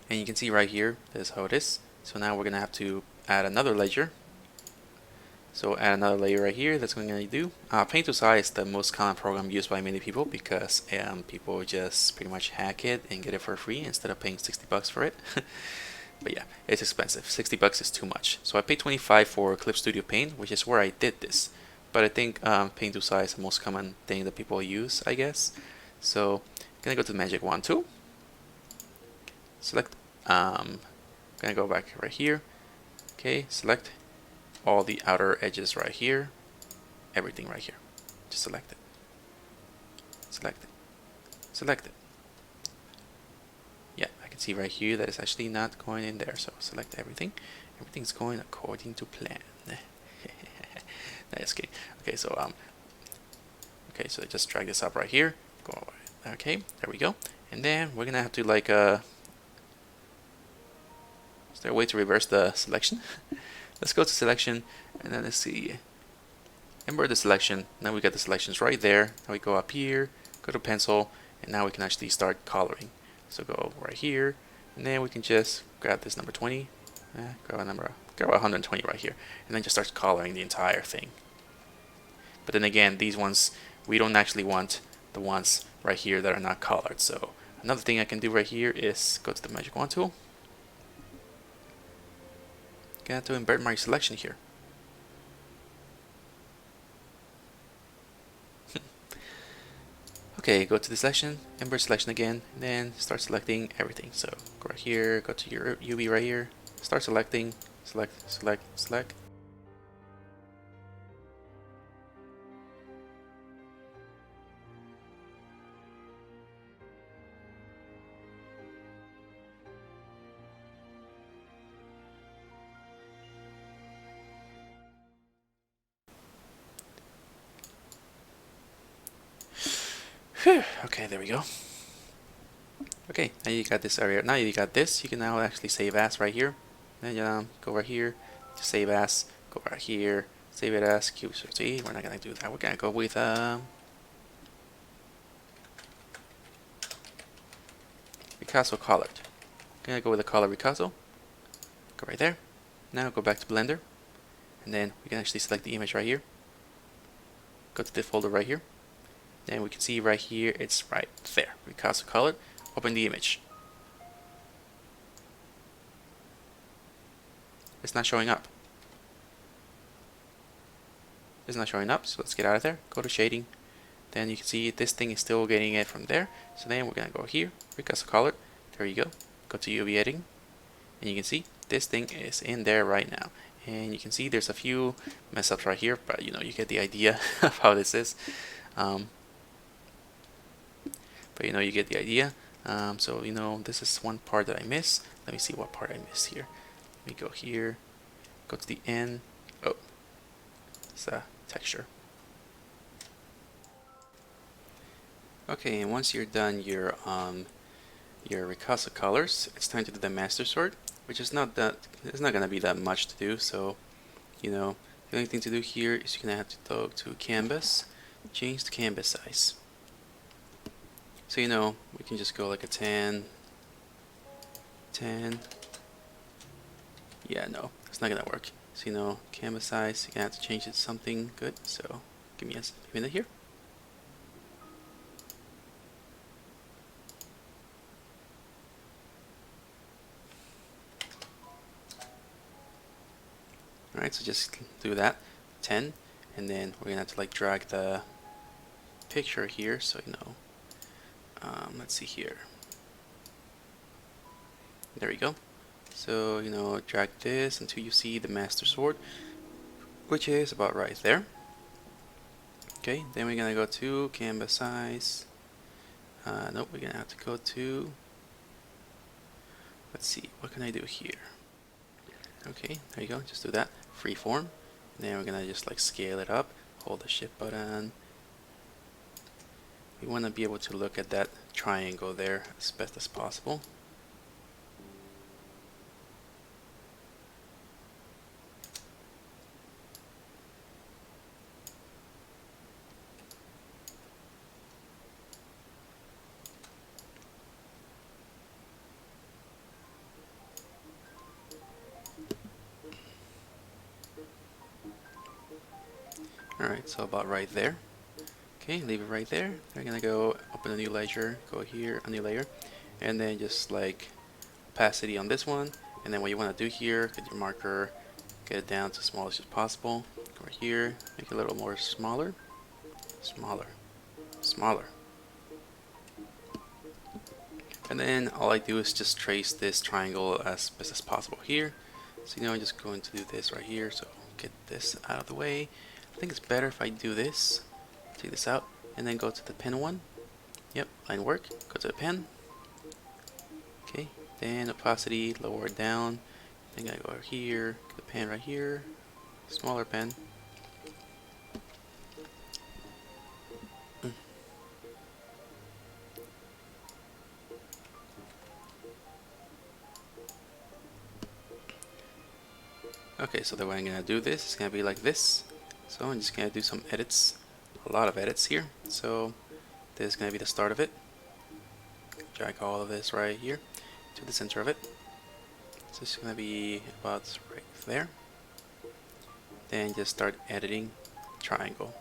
And you can see right here, this is how it is. So now we're gonna have to add another layer. So add another layer right here. That's what I'm gonna do. Paint Tool Sci is the most common program used by many people because people just pretty much hack it and get it for free instead of paying 60 bucks for it. But yeah, it's expensive. 60 bucks is too much. So I paid 25 for Clip Studio Paint, which is where I did this. But I think Paint Tool Sci is the most common thing that people use, I guess. So I'm gonna go to the Magic Wand tool. Select, gonna go back right here. Okay, select all the outer edges right here. Everything right here. Just select it. Select it. Select it. Yeah, I can see right here that it's actually not going in there. So select everything. Everything's going according to plan. Nice. Okay, so okay, so just drag this up right here. Go away. Okay, there we go. And then we're gonna have to like is there a way to reverse the selection? Let's go to selection, and then let's see. Invert the selection. Now we got the selections right there. Now we go up here, go to pencil, and now we can actually start coloring. So go right here, and then we can just grab this number 20, grab 120 right here, and then just start coloring the entire thing. But then again, these ones, we don't actually want the ones right here that are not colored. So another thing I can do right here is go to the Magic Wand tool. Gonna have to invert my selection here. Okay, go to the selection, invert selection again, and then start selecting everything. So go right here, go to your UV right here, start selecting, select. Okay, there we go. Okay, now you got this area. Now you got this. You can now actually save as right here. Then go right here, save as. Go right here, save it as Q30. We're not gonna do that. We're gonna go with Picasso colored. Gonna go with the color Picasso. Go right there. Now go back to Blender, and then we can actually select the image right here. Go to the folder right here. Then we can see right here, it's right there. Picasso colored. Open the image. It's not showing up. It's not showing up, so let's get out of there. Go to shading. Then you can see this thing is still getting it from there. So then we're gonna go here, Picasso colored. There you go. Go to UV editing, and you can see this thing is in there right now. And you can see there's a few mess ups right here, but you know, you get the idea of how this is. But you know, you get the idea. So you know, this is one part that I miss. Let me see what part I miss here. Let me go here, go to the end. Oh, it's a texture. Okay, and once you're done your Ricasa colors, it's time to do the master sort, which is not that, it's not gonna be that much to do. So you know, the only thing to do here is you're gonna have to go to canvas, change the canvas size. So you know, we can just go like a 10. Yeah, no, it's not gonna work. So you know, canvas size, you're gonna have to change it to something good. So give me a minute here. Alright, so just do that, 10, and then we're gonna have to like drag the picture here, so you know, let's see here. There we go. So you know, drag this until you see the master sword, which is about right there. Okay, then we're gonna go to canvas size. Nope, we're gonna have to go to, let's see, what can I do here? Okay, there you go, just do that, freeform. Then we're gonna just like scale it up, hold the shift button. We want to be able to look at that triangle there as best as possible. Alright, so about right there. Okay, leave it right there. We're gonna go open a new layer, go here, a new layer, and then just like opacity on this one. And then what you want to do here, get your marker, get it down to as small as possible. Go here, make it a little more smaller, smaller, smaller. And then all I do is just trace this triangle as best as possible here. So you know, I'm just going to do this right here. So get this out of the way. I think it's better if I do this. Take this out and then go to the pen one. Yep, line work. Go to the pen. Okay, then opacity, lower it down. Then I go over here, get the pen right here, smaller pen. Okay, so the way I'm gonna do this is gonna be like this. So I'm just gonna do some edits, a lot of edits here. So this is gonna be the start of it. Drag all of this right here to the center of it. So it's gonna be about right there. Then just start editing triangle.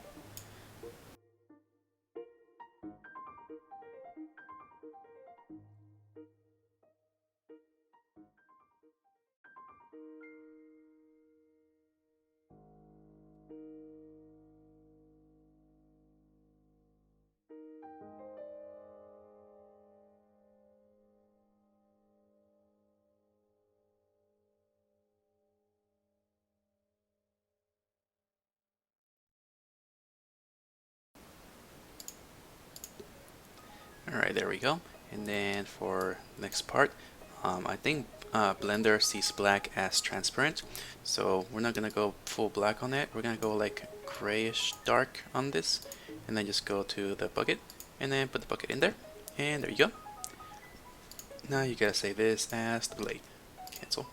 Alright, there we go. And then for next part, I think Blender sees black as transparent, so we're not gonna go full black on it. We're gonna go like grayish dark on this, and then just go to the bucket, and then put the bucket in there, and there you go. Now you gotta save this as the blade. Cancel.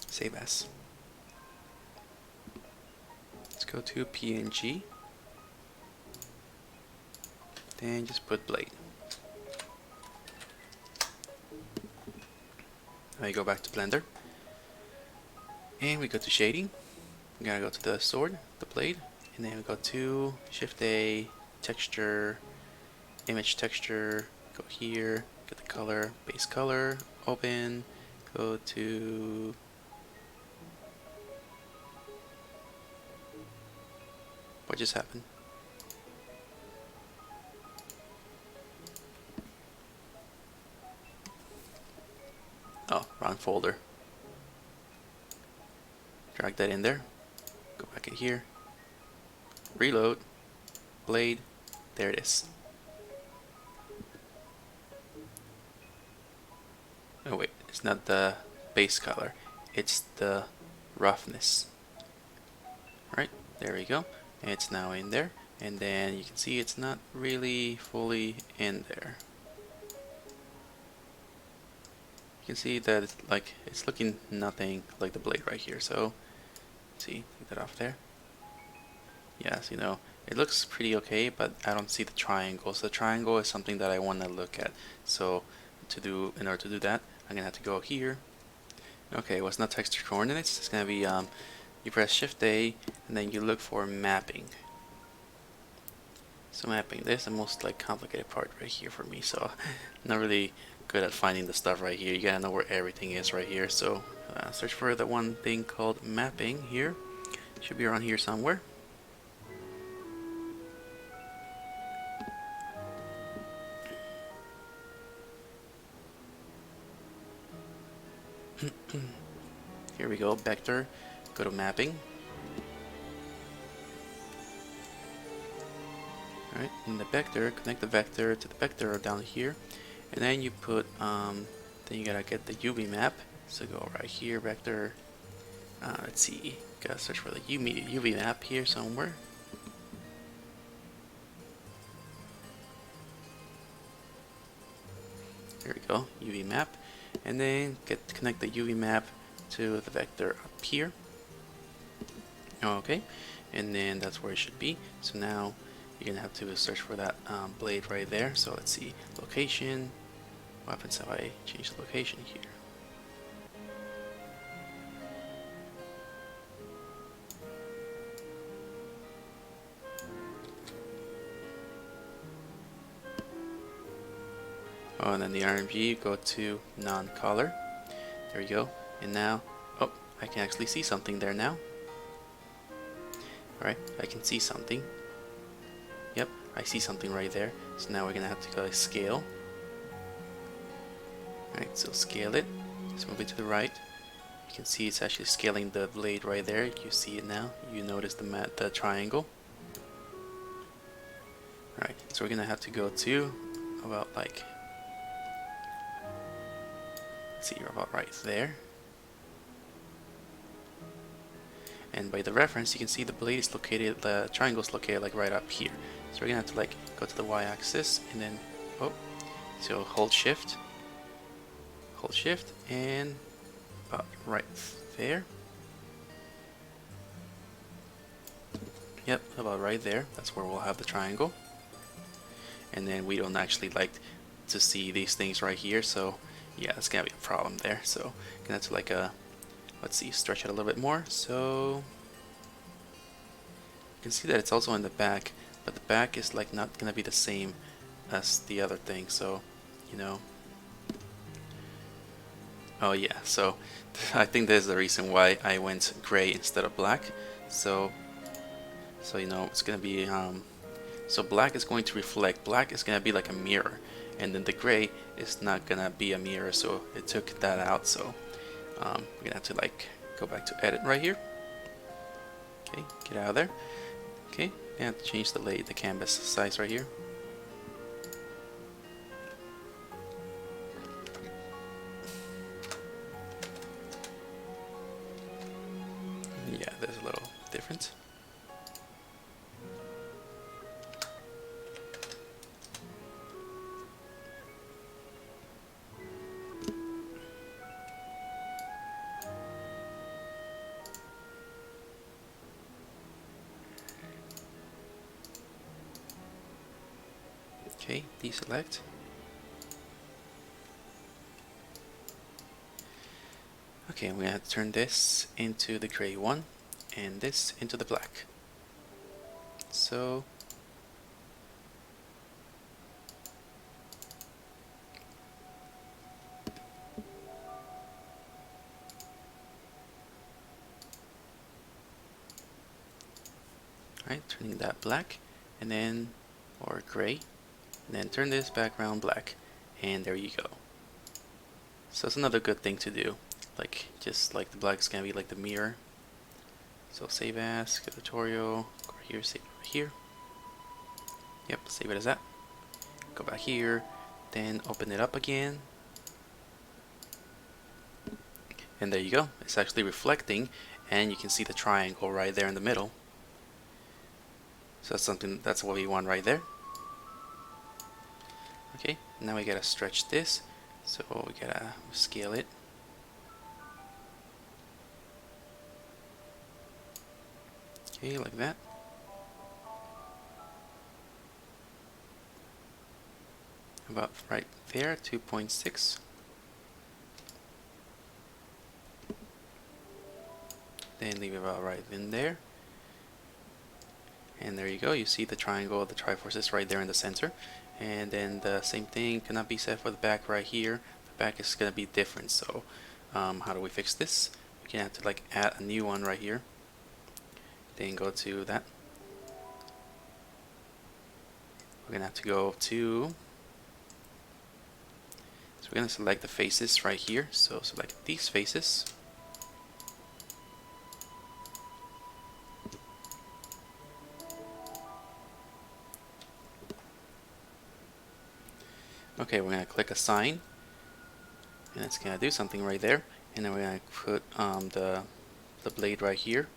Save as. Let's go to PNG. Then just put blade. Now you go back to Blender, and we go to shading. We gotta go to the sword, the blade, and then we go to Shift A, texture, image texture, go here, get the color, base color, open, go to what just happened? Oh, wrong folder. drag that in there, go back in here, reload, blade, there it is. Oh wait, it's not the base color, it's the roughness. Right, there we go. It's now in there, and then you can see it's not really fully in there. You can see that it's looking nothing like the blade right here. So see, take that off there. Yes, you know, it looks pretty okay, but I don't see the triangles. The triangle is something that I want to look at. So in order to do that, I'm gonna have to go here. Okay, well, it's not texture coordinates. It's gonna be you press Shift A and then you look for mapping. So mapping, this is the most complicated part right here for me. So I'm not really good at finding the stuff right here. You gotta know where everything is right here. So search for the one thing called mapping here. Should be around here somewhere. Here we go, vector, go to mapping. Alright, in the vector, connect the vector to the vector down here, and then you put, then you gotta get the UV map. So go right here, vector, let's see, gotta search for the UV map here somewhere. Here we go, UV map, and then connect the UV map to the vector up here. Okay, and then that's where it should be. So now you're gonna have to search for that blade right there. So let's see, location. What happens if I change the location here? Oh, and then the RMG, go to non-color. There we go. And now, oh, I can actually see something there now. Alright, I can see something. Yep, I see something right there. So now we're gonna have to go scale. Alright, so scale it. Let's move it to the right. You can see it's actually scaling the blade right there. You see it now. You notice the triangle. Alright, so we're gonna have to go to about let's see, you're about right there. And by the reference, you can see the blade is located, the triangle is located right up here. So we're gonna have to go to the y-axis and then, oh, so hold shift, and about right there. Yep, about right there. That's where we'll have the triangle. And then we don't actually like to see these things right here, so yeah, it's gonna be a problem there. So gonna have to let's see, stretch it a little bit more. So you can see that it's also in the back, but the back is not gonna be the same as the other thing. So, you know. Oh yeah, so I think there's the reason why I went gray instead of black. So you know, it's gonna be so black is going to reflect. Black is gonna be like a mirror, and then the gray is not gonna be a mirror. So it took that out. So we're gonna have to go back to edit right here. Okay, get out of there. Okay, and have to change the canvas size right here. Yeah, there's a little difference. Okay, deselect. Okay, I'm gonna have to turn this into the gray one and this into the black. So alright, turning that black and then or gray. And then turn this background black, and there you go. So it's another good thing to do. Just like the black is gonna be like the mirror. So save as, go tutorial, go here, save it over here. Yep, save it as that. Go back here, then open it up again. And there you go, it's actually reflecting, and you can see the triangle right there in the middle. So that's what we want right there. Okay, now we gotta stretch this, so we gotta scale it. Okay, like that. About right there, 2.6. Then leave it about right in there. And there you go, you see the triangle of the Triforces right there in the center. And then the same thing cannot be said for the back right here. The back is gonna be different, so how do we fix this? We can have to like add a new one right here. Then go to that. We're gonna have to go to, so we're gonna select the faces right here. So select these faces. Okay, we're gonna click assign, and it's gonna do something right there. And then we're gonna put the blade right here.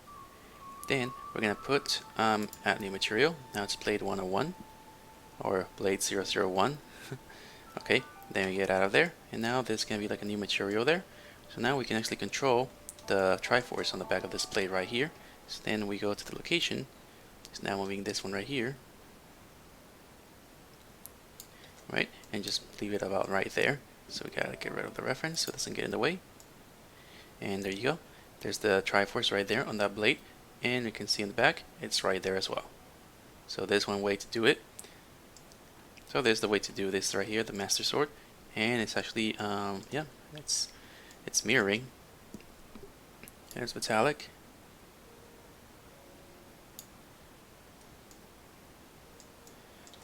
Then we're gonna put add new material. Now it's blade 101 or blade 001. Okay, then we get out of there, and now there's gonna be like a new material there. So now we can actually control the Triforce on the back of this blade right here. So then we go to the location. It's now moving this one right here. Right, and just leave it about right there. So we gotta get rid of the reference so it doesn't get in the way. And there you go. There's the Triforce right there on that blade, and you can see in the back it's right there as well. So there's one way to do it. So there's the way to do this right here, the Master Sword, and it's actually yeah, it's mirroring. There's metallic.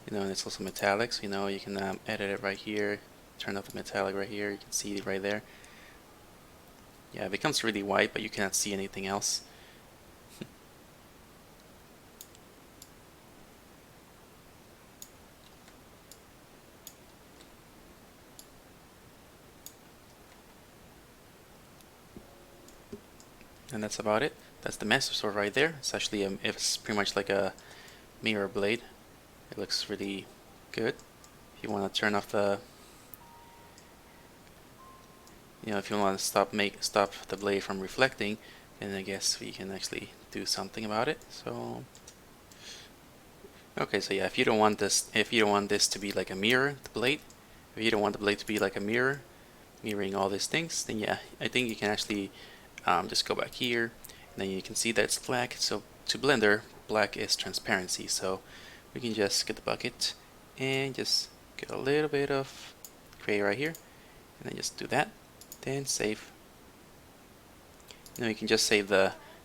You know, and it's also metallics. You know, you can edit it right here, turn off the metallic right here. You can see it right there. Yeah, it becomes really white, but you cannot see anything else. And that's about it. That's the Master Sword right there. It's actually it's pretty much like a mirror blade. It looks really good. If you want to turn off the, you know, if you want to stop the blade from reflecting, then I guess we can actually do something about it. So okay, so yeah, if you don't want this to be like a mirror, the blade, if you don't want the blade to be like a mirror, mirroring all these things, then yeah, I think you can actually just go back here, and then you can see that it's black. So to Blender, black is transparency. So we can just get the bucket and just get a little bit of gray right here, and then just do that. Then save. Now you can just save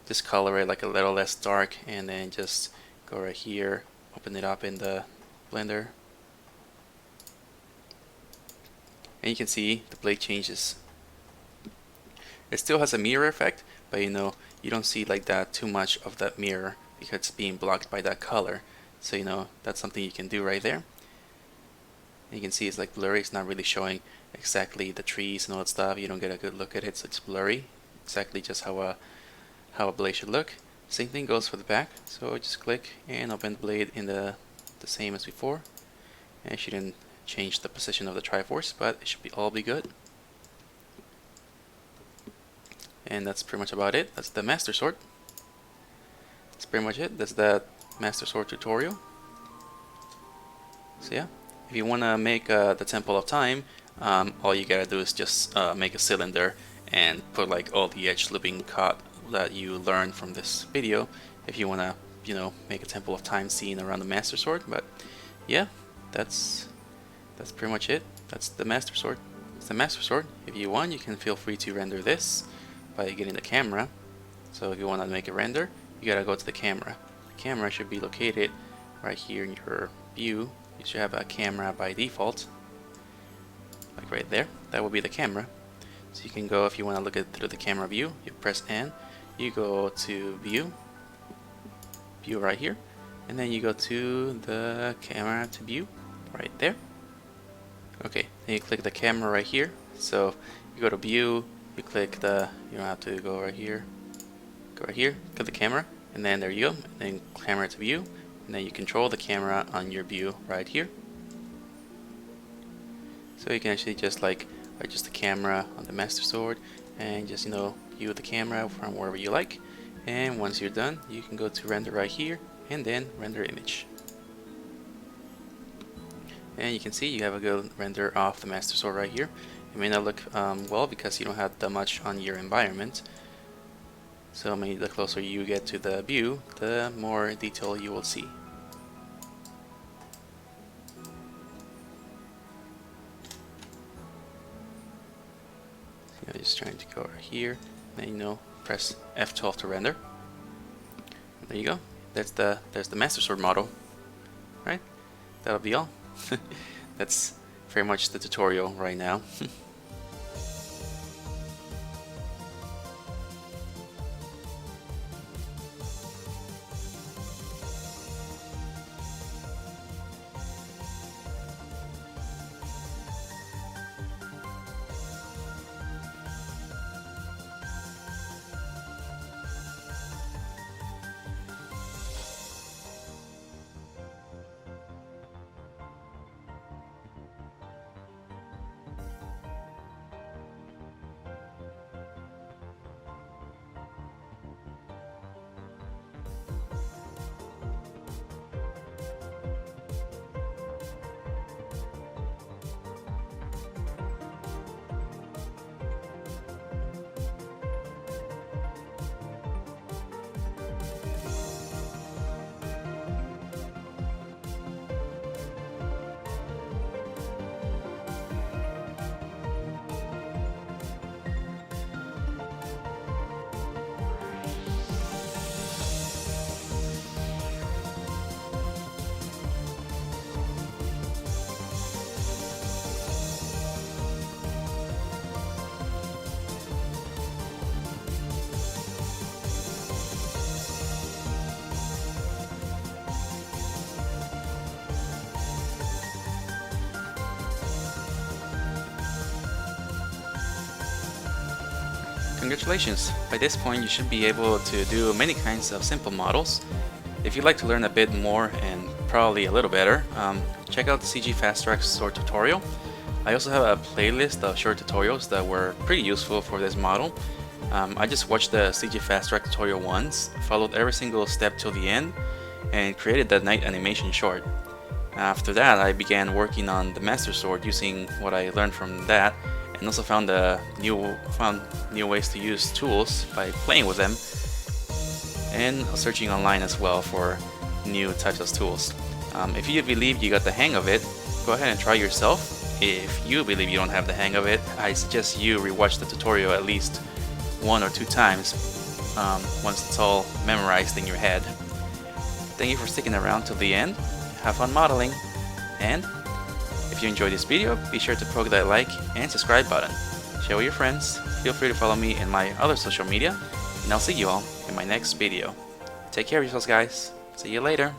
just color it like a little less dark, and then just go right here, open it up in the Blender, and you can see the blade changes. It still has a mirror effect, but you know, you don't see like that too much of that mirror because it's being blocked by that color. So you know, that's something you can do right there. And you can see it's like blurry. It's not really showing exactly the trees and all that stuff. You don't get a good look at it, so it's blurry. Exactly just how a blade should look. Same thing goes for the back. So just click and open the blade in the same as before. And it shouldn't change the position of the Triforce, but it should all be good. And that's pretty much about it. That's the Master Sword. That's pretty much it. That's the Master Sword tutorial. So yeah, if you want to make the Temple of Time, all you gotta do is just make a cylinder and put like all the edge looping code that you learned from this video if you want to, you know, make a Temple of Time scene around the Master Sword. But yeah, that's pretty much it. That's the Master Sword. It's the Master Sword. If you want, you can feel free to render this by getting the camera. So if you want to make a render, you gotta go to the camera. The camera should be located right here in your view. You should have a camera by default, like right there. That will be the camera. So you can go, if you want to look at through the camera view, you press N. you go to view right here, and then you go to the camera to view right there. Okay, then you click the camera right here. So you go to view, you click the, you don't have to go right here, go right here, click the camera, and then there you go, and then camera to view, and then you control the camera on your view right here. So you can actually just like adjust the camera on the Master Sword and just, you know, view the camera from wherever you like. And once you're done, you can go to render right here and then render image. And you can see you have a good render of the Master Sword right here. It may not look well because you don't have that much on your environment. So maybe the closer you get to the view, the more detail you will see. Just trying to go right here, then, you know, press F12 to render. And there you go. There's the Master Sword model. Right? That'll be all. That's very much the tutorial right now. Congratulations! By this point you should be able to do many kinds of simple models. If you'd like to learn a bit more and probably a little better, check out the CG Fast Track Sword tutorial. I also have a playlist of short tutorials that were pretty useful for this model. I just watched the CG Fast Track tutorial once, followed every single step till the end, and created that night animation short. After that I began working on the Master Sword using what I learned from that, and also found new ways to use tools by playing with them, and searching online as well for new types of tools. If you believe you got the hang of it, go ahead and try yourself. If you believe you don't have the hang of it, I suggest you rewatch the tutorial at least 1 or 2 times once it's all memorized in your head. Thank you for sticking around till the end. Have fun modeling, and if you enjoyed this video, be sure to poke that like and subscribe button. Share with your friends, feel free to follow me in my other social media, and I'll see you all in my next video. Take care of yourselves, guys. See you later.